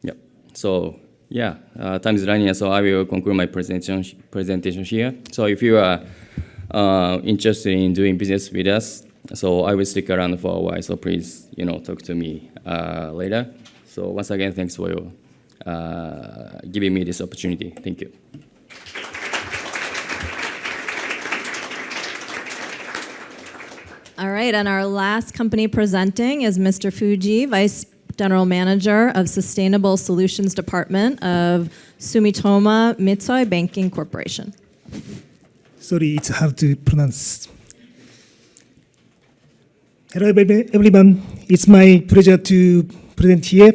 Yep. So yeah, time is running, so I will conclude my presentation here. So if you are interested in doing business with us, so I will stick around for a while. So please, talk to me later. So once again, thanks for your giving me this opportunity. Thank you. All right, and our last company presenting is Mr. Fuji, Vice General Manager of Sustainable Solutions Department of Sumitomo Mitsui Banking Corporation. Sorry, it's hard to pronounce. Hello, everyone. It's my pleasure to present here.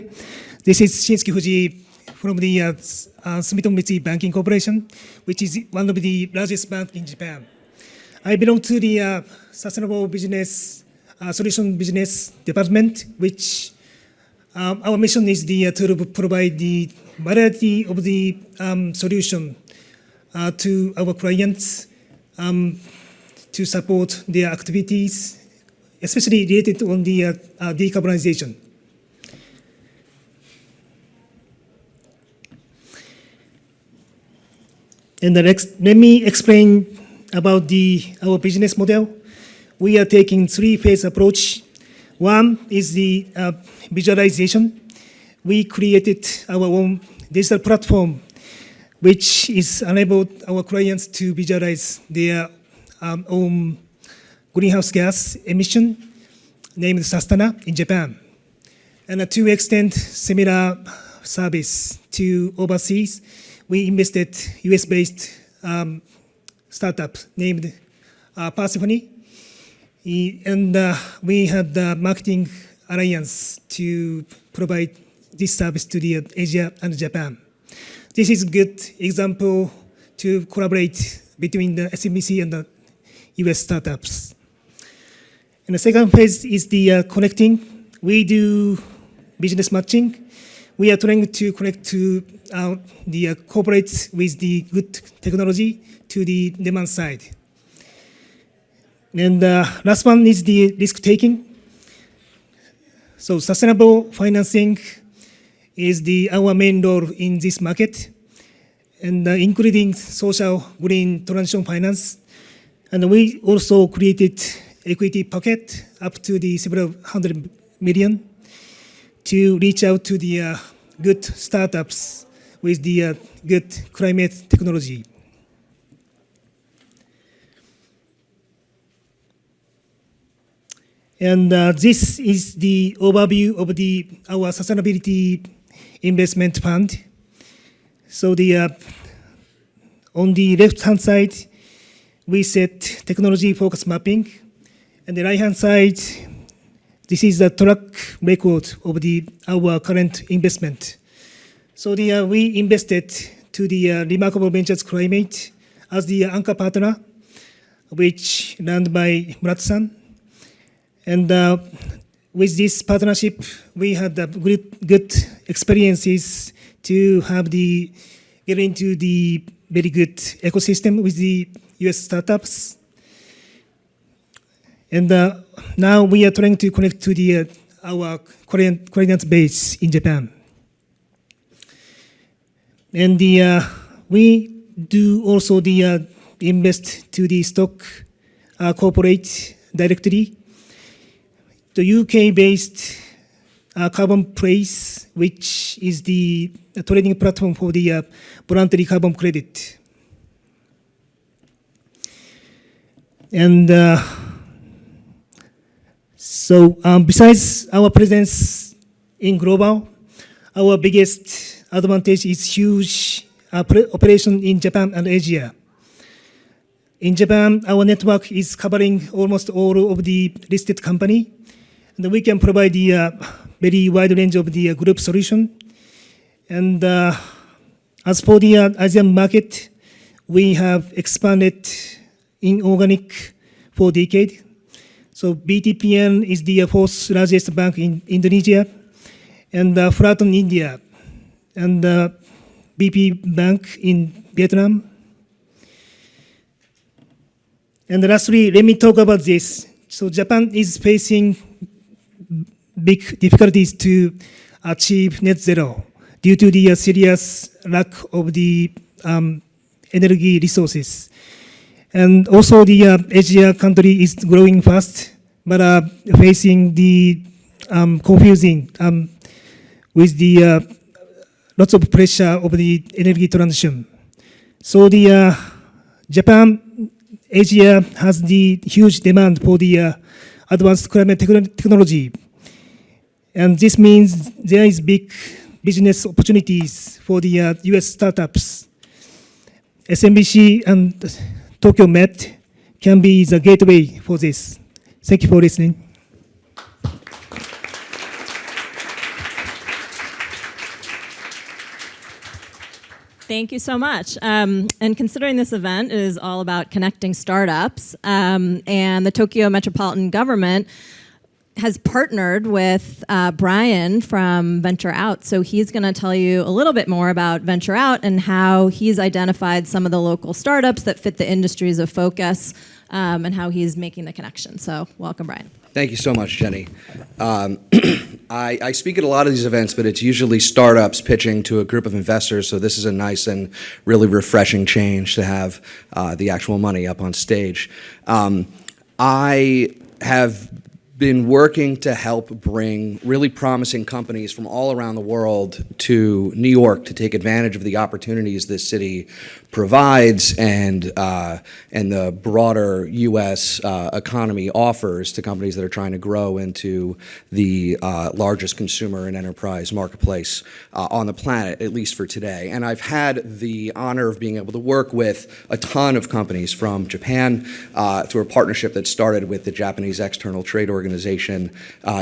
This is Shinsuke Fuji from the Sumitomo Mitsui Banking Corporation, which is one of the largest banks in Japan. I belong to the Sustainable Business Solution Business Department, which our mission is to provide the variety of the solution to our clients to support their activities, especially related on the decarbonization. And next, let me explain about our business model. We are taking 3-phase approach. One is the visualization. we created our own digital platform, which is enabled our clients to visualize their own greenhouse gas emission, named Sustana in Japan. And to extend similar service to overseas, we invested US-based startup named Persephone. And we had the marketing alliance to provide this service to the Asia and Japan. This is a good example to collaborate between the SMBC and the US startups. And the second phase is the connecting. We do business matching. We are trying to connect to the corporates with the good technology to the demand side. And last one is the risk taking. So sustainable financing is our main role in this market, and including social green transition finance. And we also created equity pocket up to the several hundred million to reach out to the good startups with the good climate technology. And this is the overview of our sustainability investment fund. So on the left-hand side, we set technology focus mapping. And the right-hand side, this is the track record of our current investment. So we invested to the Remarkable Ventures Climate as the anchor partner, which run by Murat-san. And with this partnership, we had good experiences to get into the very good ecosystem with the US startups. And now we are trying to connect to our client base in Japan. And we do also invest to the stock corporate directory. The UK-based Carbon Price, which is the trading platform for the voluntary carbon credit. And so besides our presence in global, our biggest advantage is huge operation in Japan and Asia. In Japan, our network is covering almost all of the listed company. And we can provide the very wide range of the group solution. And as for the Asian market, we have expanded in organic for decade. So BTPN is the fourth largest bank in Indonesia, and Flaton India, and BP Bank in Vietnam. And lastly, let me talk about this. So Japan is facing big difficulties to achieve net zero due to the serious lack of the energy resources. And also the Asia country is growing fast, but facing the confusing with the lots of pressure of the energy transition. So the Japan, Asia has the huge demand for the advanced climate technology. And this means there is big business opportunities for the US startups. SMBC and Tokyo Met can be the gateway for this. Thank you for listening. Thank you so much. And considering this event is all about connecting startups, and the Tokyo Metropolitan government has partnered with Brian from Venture Out. So he's going to tell you a little bit more about Venture Out and how he's identified some of the local startups that fit the industries of focus, and how he's making the connection. So welcome, Brian. Thank you so much, Jenny. I speak at a lot of these events, but it's usually startups pitching to a group of investors, so this is a nice and really refreshing change to have the actual money up on stage. I have been working to help bring really promising companies from all around the world to New York to take advantage of the opportunities this city provides and the broader U.S. Economy offers to companies that are trying to grow into the largest consumer and enterprise marketplace on the planet, at least for today. And I've had the honor of being able to work with a ton of companies from Japan through a partnership that started with the Japanese External Trade Organization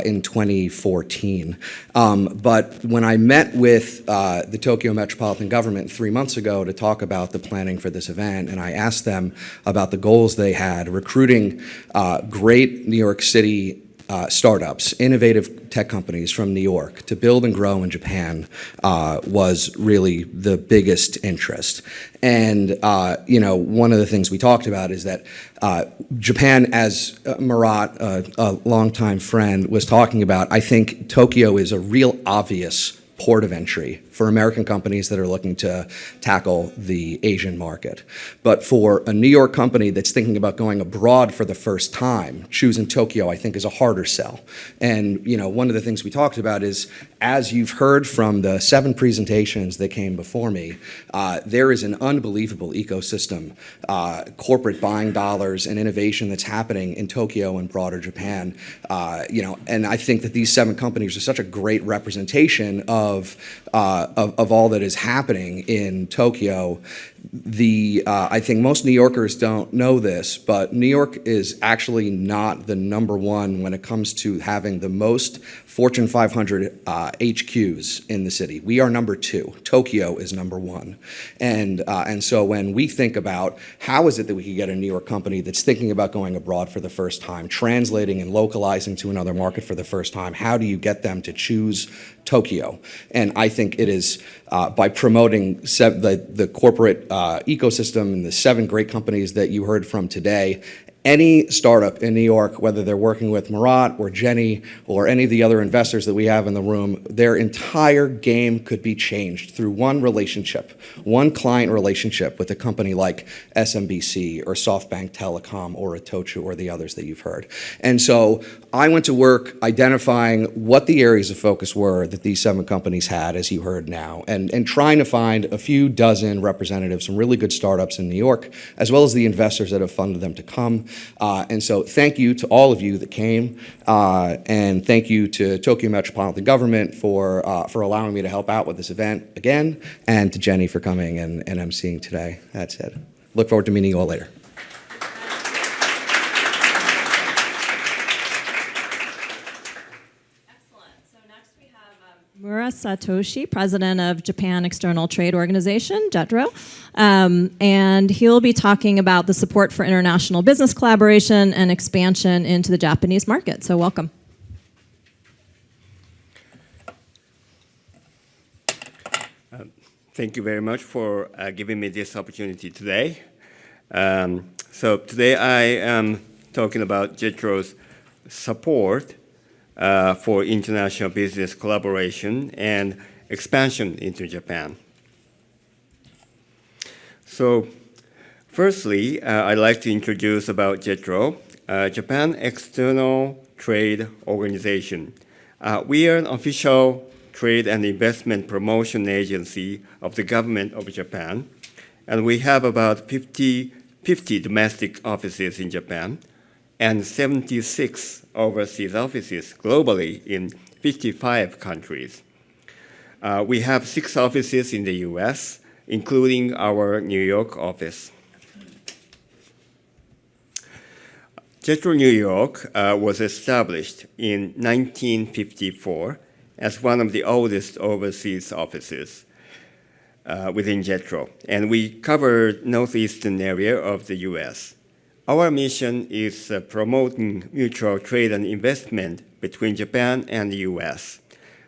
in 2014. But when I met with the Tokyo Metropolitan government 3 months ago to talk about the planning for this event, and I asked them about the goals they had, recruiting great New York City startups, innovative tech companies from New York to build and grow in Japan was really the biggest interest. And one of the things we talked about is that Japan, as Murat, a longtime friend, was talking about, I think Tokyo is a real obvious port of entry for American companies that are looking to tackle the Asian market. But for a New York company that's thinking about going abroad for the first time, choosing Tokyo, I think, is a harder sell. And one of the things we talked about is, as you've heard from the 7 presentations that came before me, there is an unbelievable ecosystem, corporate buying dollars and innovation that's happening in Tokyo and broader Japan. And I think that these 7 companies are such a great representation of all that is happening in Tokyo. I think most New Yorkers don't know this, but New York is actually not the #1 when it comes to having the most Fortune 500 HQs in the city. We are #2. Tokyo is #1. And so when we think about how is it that we could get a New York company that's thinking about going abroad for the first time, translating and localizing to another market for the first time, how do you get them to choose Tokyo? And I think it is by promoting the corporate ecosystem and the 7 great companies that you heard from today. Any startup in New York, whether they're working with Murat or Jenny or any of the other investors that we have in the room, their entire game could be changed through one relationship, one client relationship with a company like SMBC or SoftBank Telecom or Itochu or the others that you've heard. And so I went to work identifying what the areas of focus were that these 7 companies had, as you heard now, and trying to find a few dozen representatives from really good startups in New York, as well as the investors that have funded them to come. And so thank you to all of you that came, and thank you to Tokyo Metropolitan Government for allowing me to help out with this event again, and to Jenny for coming and emceeing today. That's it. Look forward to meeting you all later. Mura Satoshi, president of Japan External Trade Organization, JETRO, and he'll be talking about the support for international business collaboration and expansion into the Japanese market. So welcome. Thank you very much for giving me this opportunity today. So today I am talking about JETRO's support for international business collaboration and expansion into Japan. So firstly, I'd like to introduce about JETRO, Japan External Trade Organization. We are an official trade and investment promotion agency of the government of Japan, and we have about 50 domestic offices in Japan and 76 overseas offices globally in 55 countries. We have 6 offices in the US, including our New York office. JETRO New York was established in 1954 as one of the oldest overseas offices within JETRO, and we cover northeastern area of the US. Our mission is promoting mutual trade and investment between Japan and the US.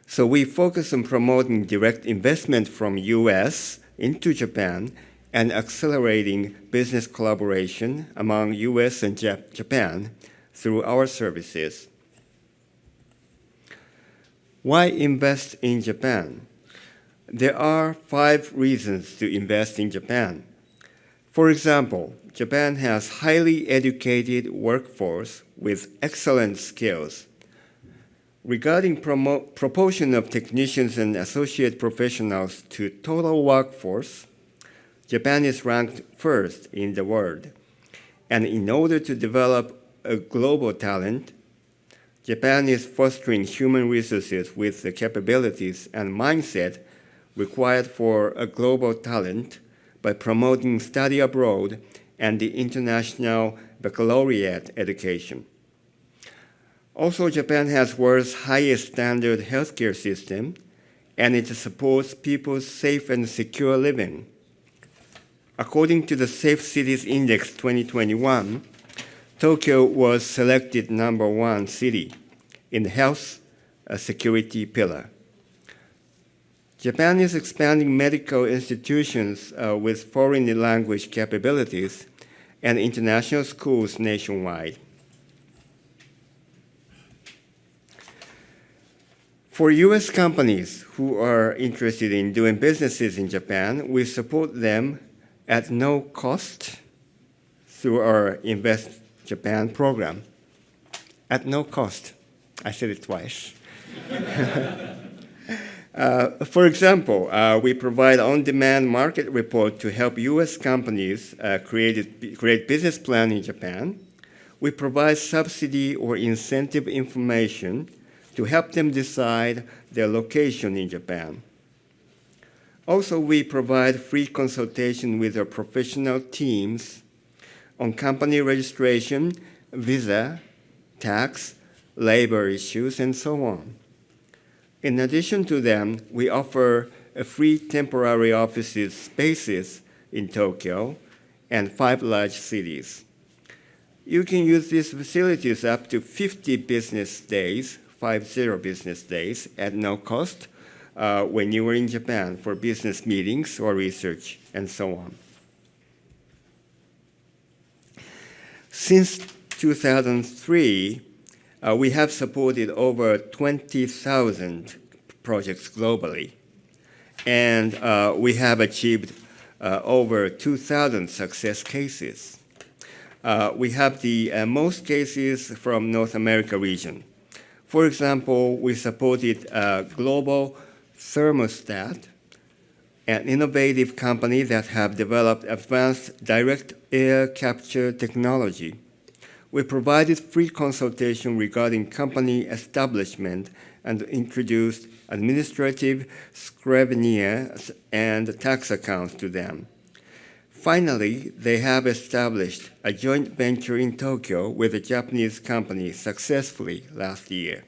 So we focus on promoting direct investment from US into Japan and accelerating business collaboration among US and Japan through our services. Why invest in Japan? There are 5 reasons to invest in Japan. For example, Japan has highly educated workforce with excellent skills. Regarding proportion of technicians and associate professionals to total workforce, Japan is ranked first in the world. And in order to develop a global talent, Japan is fostering human resources with the capabilities and mindset required for a global talent by promoting study abroad and the international baccalaureate education. Also, Japan has world's highest standard healthcare system, and it supports people's safe and secure living. According to the Safe Cities Index 2021, Tokyo was selected #1 city in the health security pillar. Japan is expanding medical institutions with foreign language capabilities and international schools nationwide. For U.S. companies who are interested in doing businesses in Japan, we support them at no cost through our Invest Japan program. At no cost. I said it twice. For example, we provide on-demand market report to help U.S. companies create business plan in Japan. We provide subsidy or incentive information to help them decide their location in Japan. Also, we provide free consultation with our professional teams on company registration, visa, tax, labor issues, and so on. In addition to them, we offer a free temporary offices spaces in Tokyo and 5 large cities. You can use these facilities up to 50 business days, 50 business days, at no cost when you are in Japan for business meetings or research, and so on. Since 2003, we have supported over 20,000 projects globally, and we have achieved over 2,000 success cases. We have the most cases from North America region. For example, we supported Global Thermostat, an innovative company that have developed advanced direct air capture technology. We provided free consultation regarding company establishment and introduced administrative scrivener's and tax accounts to them. Finally, they have established a joint venture in Tokyo with a Japanese company successfully last year.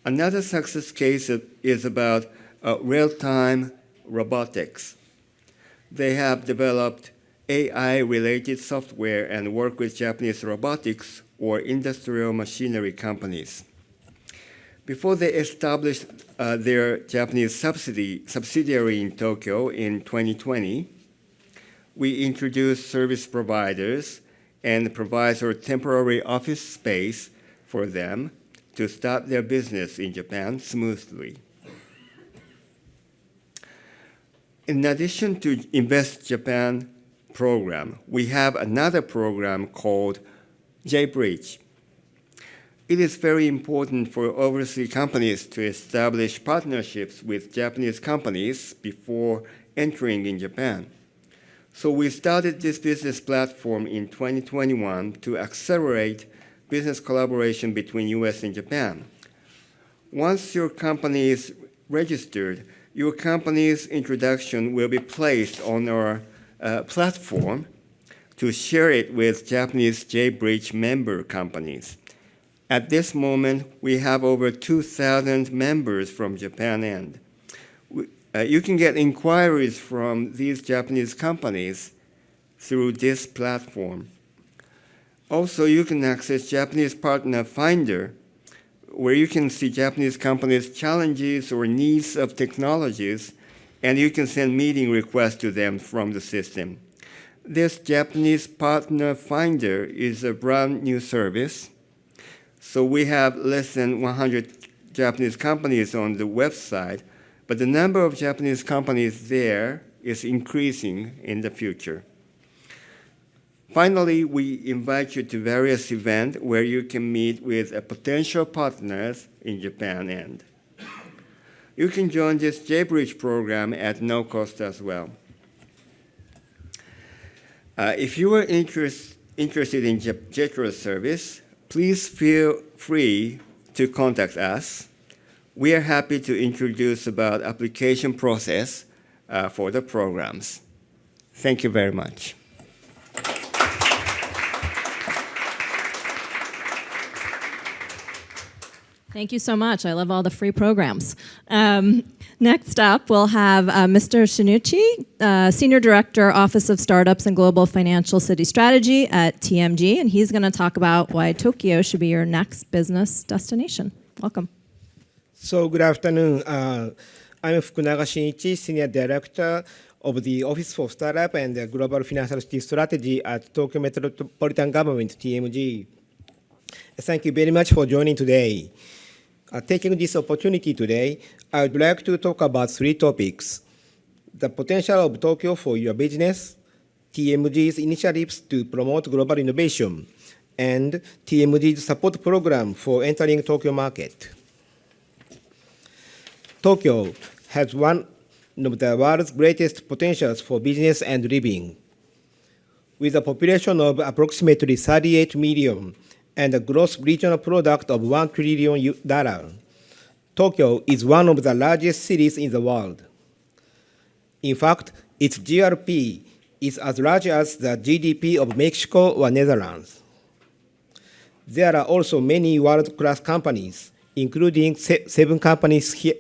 Another success case is about real-time robotics. They have developed AI-related software and work with Japanese robotics or industrial machinery companies. Before they established their Japanese subsidiary in Tokyo in 2020, we introduced service providers and provide our temporary office space for them to start their business in Japan smoothly. In addition to Invest Japan program, we have another program called J-Bridge. It is very important for overseas companies to establish partnerships with Japanese companies before entering in Japan. So we started this business platform in 2021 to accelerate business collaboration between US and Japan. Once your company is registered, your company's introduction will be placed on our platform to share it with Japanese J-Bridge member companies. At this moment, we have over 2,000 members from Japan end. You can get inquiries from these Japanese companies through this platform. Also, you can access Japanese Partner Finder, where you can see Japanese companies' challenges or needs of technologies, and you can send meeting requests to them from the system. This Japanese Partner Finder is a brand new service. So we have less than 100 Japanese companies on the website, but the number of Japanese companies there is increasing in the future. Finally, we invite you to various events where you can meet with potential partners in Japan, and you can join this J-Bridge program at no cost as well. If you are interested in JETRO service, please feel free to contact us. We are happy to introduce about application process for the programs. Thank you very much. Thank you so much. I love all the free programs. Next up, we'll have Mr. Shinichi, Senior Director, Office of Startups and Global Financial City Strategy at TMG, and he's going to talk about why Tokyo should be your next business destination. Welcome. So good afternoon. I'm Fukunaga Shinichi, Senior Director of the Office for Startup and Global Financial City Strategy at Tokyo Metropolitan Government, TMG. Thank you very much for joining today. Taking this opportunity today, I would like to talk about three topics: the potential of Tokyo for your business, TMG's initiatives to promote global innovation, and TMG's support program for entering Tokyo market. Tokyo has one of the world's greatest potentials for business and living. With a population of approximately 38 million, and a gross regional product of $1 trillion, Tokyo is one of the largest cities in the world. In fact, its GRP is as large as the GDP of Mexico or Netherlands. There are also many world-class companies, including 7 companies here,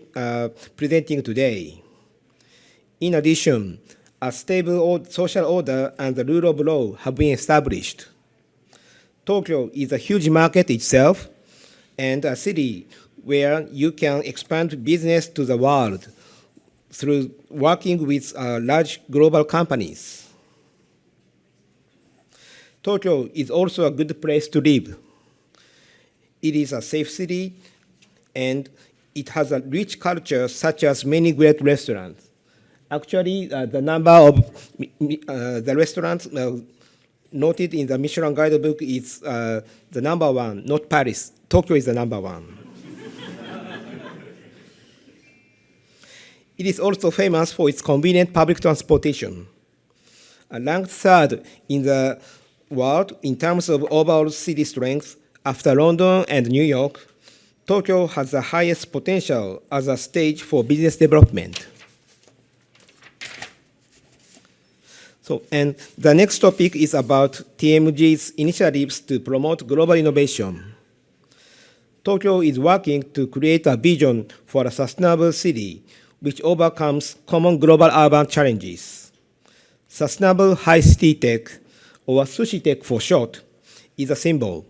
presenting today. In addition, a stable social order and the rule of law have been established. Tokyo is a huge market itself and a city where you can expand business to the world through working with large global companies. Tokyo is also a good place to live. It is a safe city, and it has a rich culture such as many great restaurants. Actually, the number of the restaurants noted in the Michelin guidebook is the number 1, not Paris. Tokyo is the number 1. It is also famous for its convenient public transportation. Ranked 3rd in the world in terms of overall city strength after London and New York, Tokyo has the highest potential as a stage for business development. And the next topic is about TMG's initiatives to promote global innovation. Tokyo is working to create a vision for a sustainable city which overcomes common global urban challenges. Sustainable high city tech, or SusHi Tech for short, is a symbol.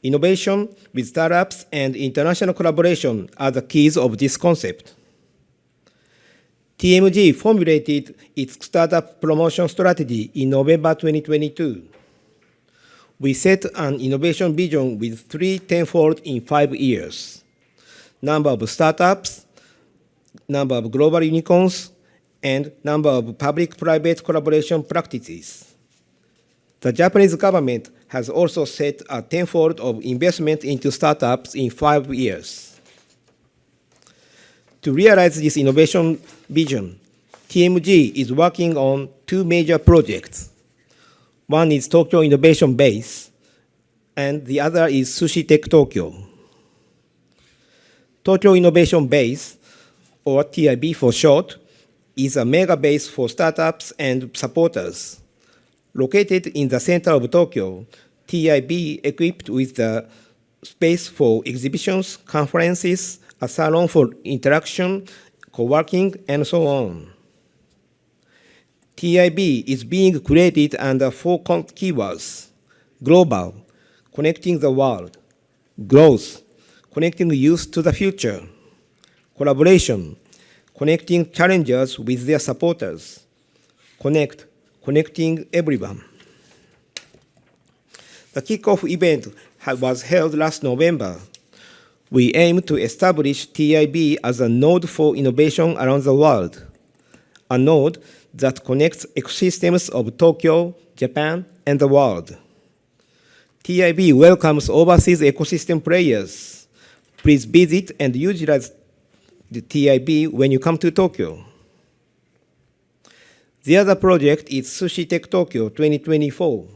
Innovation with startups and international collaboration are the keys of this concept. TMG formulated its startup promotion strategy in November 2022. We set an innovation vision with 3 tenfold in 5 years: number of startups, number of global unicorns, and number of public-private collaboration practices. The Japanese government has also set a tenfold of investment into startups in 5 years. To realize this innovation vision, TMG is working on 2 major projects. One is Tokyo Innovation Base, and the other is SusHi Tech Tokyo. Tokyo Innovation Base, or TIB for short, is a mega base for startups and supporters. Located in the center of Tokyo, TIB equipped with the space for exhibitions, conferences, a salon for interaction, co-working, and so on. TIB is being created under 4 keywords: global, connecting the world; growth, connecting youth to the future; collaboration, connecting challengers with their supporters; connect, connecting everyone. The kickoff event was held last November. We aim to establish TIB as a node for innovation around the world. a node that connects ecosystems of Tokyo, Japan, and the world. TIB welcomes overseas ecosystem players. Please visit and utilize the TIB when you come to Tokyo. The other project is SusHi Tech Tokyo 2024.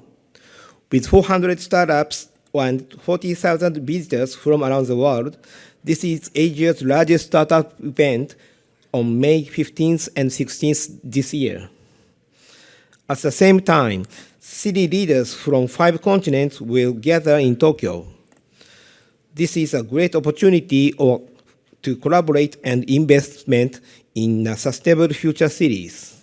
With 400 startups and 40,000 visitors from around the world, this is Asia's largest startup event on May 15th and 16th this year. At the same time, city leaders from 5 continents will gather in Tokyo. This is a great opportunity to collaborate and investment in sustainable future cities.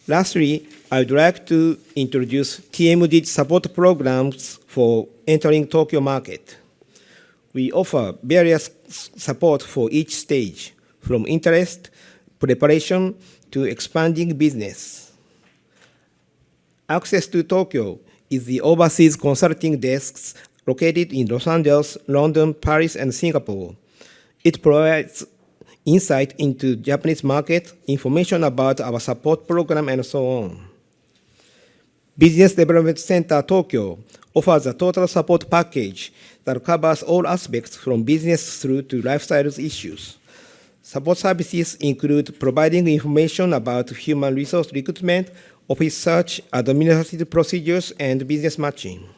Lastly, I would like to introduce TMD support programs for entering Tokyo market. We offer various support for each stage, from interest, preparation, to expanding business. Access to Tokyo is the overseas consulting desks located in Los Angeles, London, Paris, and Singapore. It provides insight into Japanese market, information about our support program, and so on. Business Development Center Tokyo offers a total support package that covers all aspects from business through to lifestyle issues. Support services include providing information about human resource recruitment, office search, administrative procedures, and business matching.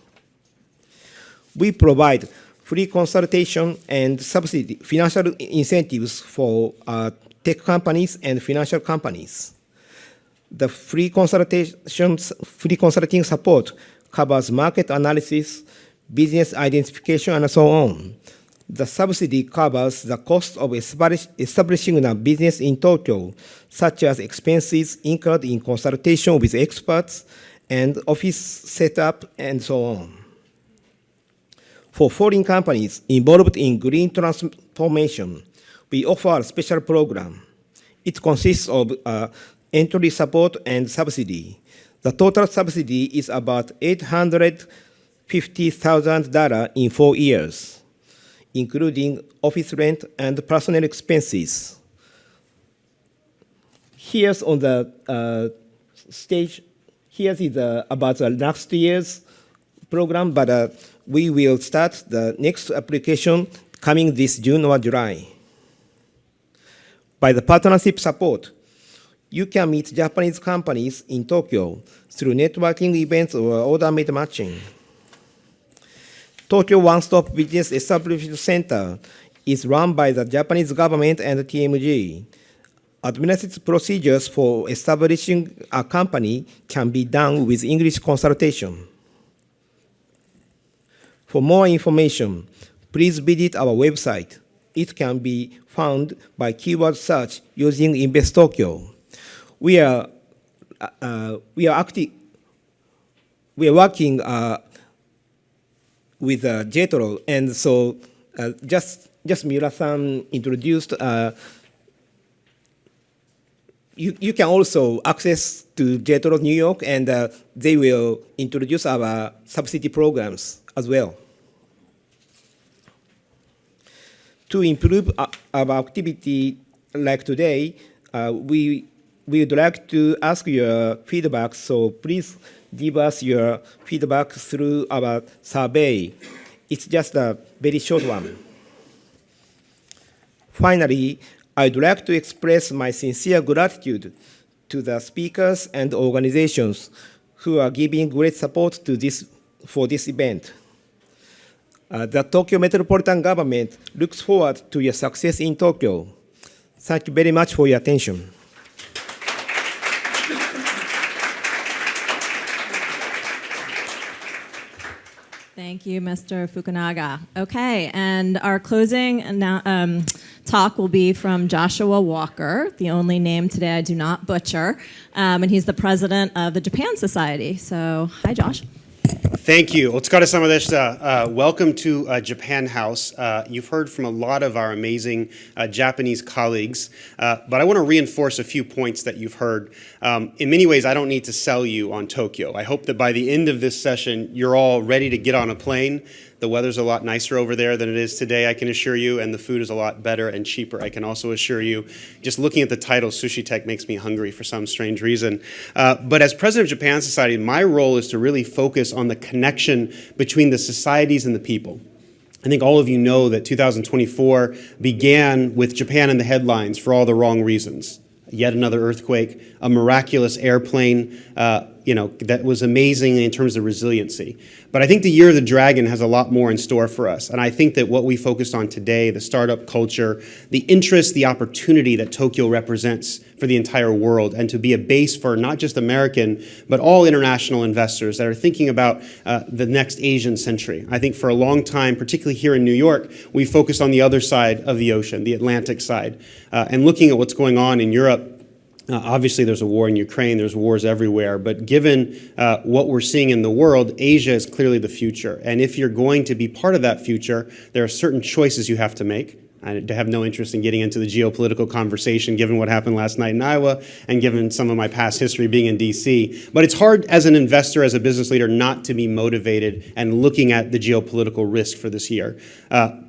We provide free consultation and subsidy financial incentives for tech companies and financial companies. The free consulting support covers market analysis, business identification, and so on. The subsidy covers the cost of establishing a business in Tokyo, such as expenses incurred in consultation with experts and office setup, and so on. For foreign companies involved in green transformation, we offer a special program. It consists of entry support and subsidy. The total subsidy is about $850,000 in 4 years, including office rent and personnel expenses. Here's on the stage. Here is about the next year's program, but we will start the next application coming this June or July. By the partnership support, you can meet Japanese companies in Tokyo through networking events or order-made matching. Tokyo One-Stop Business Establishment Center is run by the Japanese government and TMG. Administrative procedures for establishing a company can be done with English consultation. For more information, please visit our website. It can be found by keyword search using Invest Tokyo. We are working with JETRO, and so just Miura-san introduced. You can also access to JETRO New York, and they will introduce our subsidy programs as well. To improve our activity like today, we would like to ask your feedback, so please give us your feedback through our survey. It's just a very short one. Finally, I'd like to express my sincere gratitude to the speakers and organizations who are giving great support for this event. The Tokyo Metropolitan Government looks forward to your success in Tokyo. Thank you very much for your attention. Thank you, Mr. Fukunaga. Okay, and our closing talk will be from Joshua Walker, the only name today I do not butcher, and he's the president of the Japan Society. So, hi, Josh. Thank you. Otsukaresama deshita. Welcome to Japan House. You've heard from a lot of our amazing Japanese colleagues, but I want to reinforce a few points that you've heard. In many ways, I don't need to sell you on Tokyo. I hope that by the end of this session, you're all ready to get on a plane. The weather's a lot nicer over there than it is today, I can assure you, and the food is a lot better and cheaper, I can also assure you. Just looking at the title, SusHi Tech makes me hungry for some strange reason. But as president of Japan Society, my role is to really focus on the connection between the societies and the people. I think all of you know that 2024 began with Japan in the headlines for all the wrong reasons. Yet another earthquake, a miraculous airplane, that was amazing in terms of resiliency. But I think the Year of the Dragon has a lot more in store for us. And I think that what we focused on today, the startup culture, the interest, the opportunity that Tokyo represents for the entire world, and to be a base for not just American, but all international investors that are thinking about the next Asian century. I think for a long time, particularly here in New York, we focused on the other side of the ocean, the Atlantic side, and looking at what's going on in Europe. Obviously, there's a war in Ukraine, there's wars everywhere, but given what we're seeing in the world, Asia is clearly the future. And if you're going to be part of that future, there are certain choices you have to make. I have no interest in getting into the geopolitical conversation, given what happened last night in Iowa and given some of my past history being in DC. But it's hard as an investor, as a business leader, not to be motivated and looking at the geopolitical risk for this year.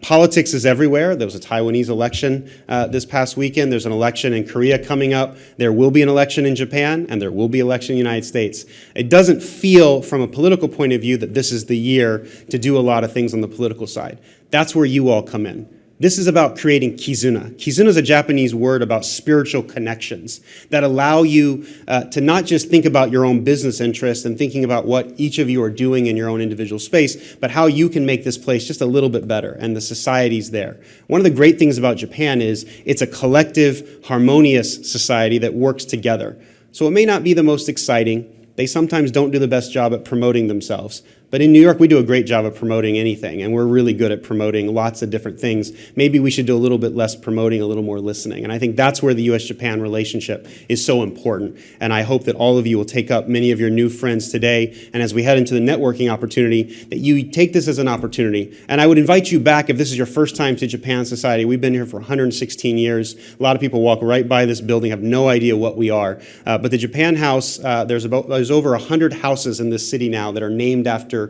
Politics is everywhere. There was a Taiwanese election this past weekend. There's an election in Korea coming up. There will be an election in Japan, and there will be an election in the United States. It doesn't feel, from a political point of view, that this is the year to do a lot of things on the political side. That's where you all come in. This is about creating kizuna. Kizuna is a Japanese word about spiritual connections that allow you to not just think about your own business interests and thinking about what each of you are doing in your own individual space, but how you can make this place just a little bit better and the society's there. One of the great things about Japan is it's a collective, harmonious society that works together. So it may not be the most exciting. They sometimes don't do the best job at promoting themselves. But in New York, we do a great job of promoting anything, and we're really good at promoting lots of different things. Maybe we should do a little bit less promoting, a little more listening. And I think that's where the U.S.-Japan relationship is so important. And I hope that all of you will take up many of your new friends today. And as we head into the networking opportunity, that you take this as an opportunity. And I would invite you back, if this is your first time to Japan Society. We've been here for 116 years. A lot of people walk right by this building, have no idea what we are. But the Japan House, there's over 100 houses in this city now that are named after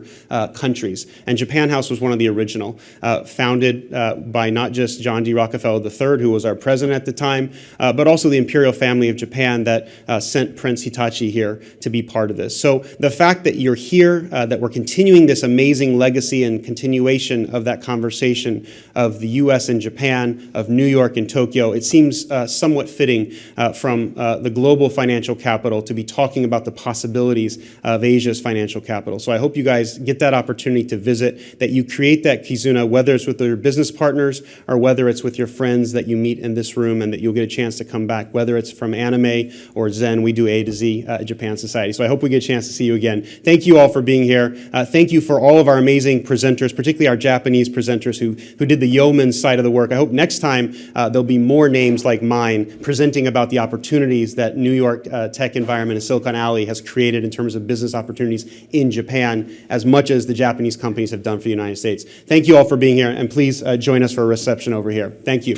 countries. And Japan House was one of the original, founded by not just John D. Rockefeller III, who was our president at the time, but also the imperial family of Japan that sent Prince Hitachi here to be part of this. So the fact that you're here, that we're continuing this amazing legacy and continuation of that conversation of the U.S. and Japan, of New York and Tokyo, it seems somewhat fitting from the global financial capital to be talking about the possibilities of Asia's financial capital. So I hope you guys get that opportunity to visit, that you create that kizuna, whether it's with your business partners or whether it's with your friends that you meet in this room, and that you'll get a chance to come back, whether it's from anime or Zen. We do A to Z at Japan Society. So I hope we get a chance to see you again. Thank you all for being here. Thank you for all of our amazing presenters, particularly our Japanese presenters who did the yeoman's side of the work. I hope next time there'll be more names like mine presenting about the opportunities that New York tech environment and Silicon Alley has created in terms of business opportunities in Japan, as much as the Japanese companies have done for the United States. Thank you all for being here, and please join us for a reception over here. Thank you.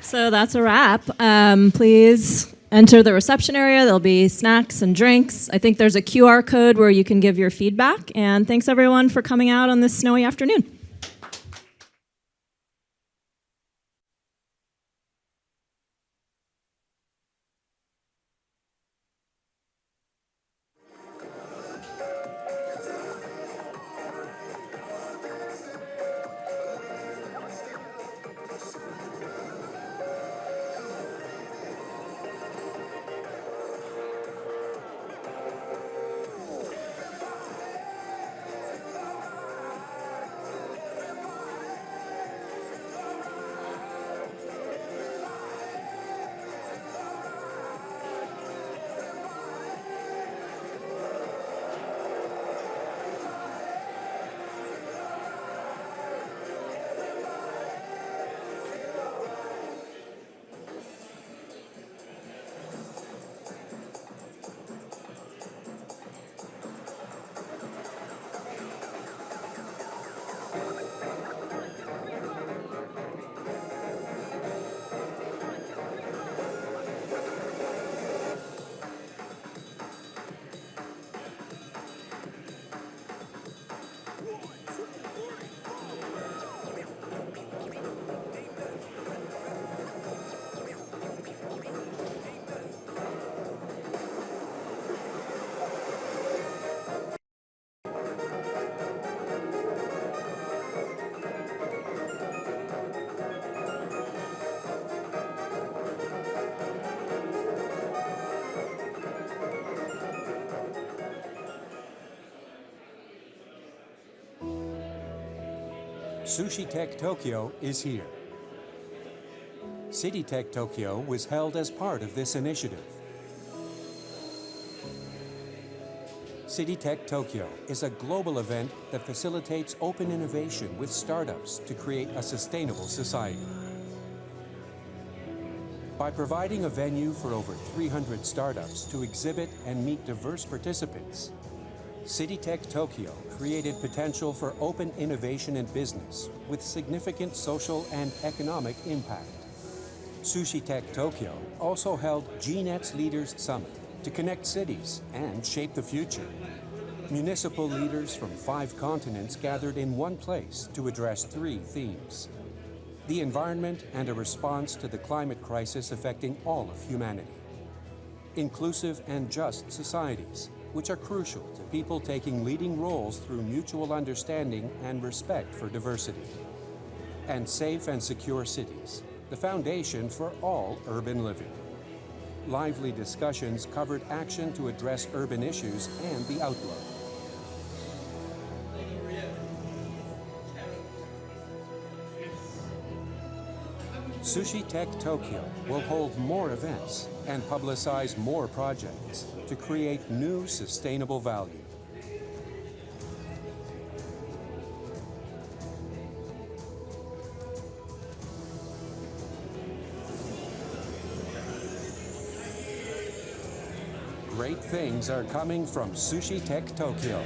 So that's a wrap. Please enter the reception area. There'll be snacks and drinks. I think there's a QR code where you can give your feedback. And thanks everyone for coming out on this snowy afternoon. SusHi Tech Tokyo is here. SusHi Tech Tokyo was held as part of this initiative. SusHi Tech Tokyo is a global event that facilitates open innovation with startups to create a sustainable society. By providing a venue for over 300 startups to exhibit and meet diverse participants, SusHi Tech Tokyo created potential for open innovation and business with significant social and economic impact. SusHi Tech Tokyo also held GNET's Leaders Summit to connect cities and shape the future. Municipal leaders from 5 continents gathered in one place to address 3 themes: the environment and a response to the climate crisis affecting all of humanity, inclusive and just societies, which are crucial to people taking leading roles through mutual understanding and respect for diversity, and safe and secure cities, the foundation for all urban living. Lively discussions covered action to address urban issues and the outlook. SusHi Tech Tokyo will hold more events and publicize more projects to create new sustainable value. Great things are coming from SusHi Tech Tokyo.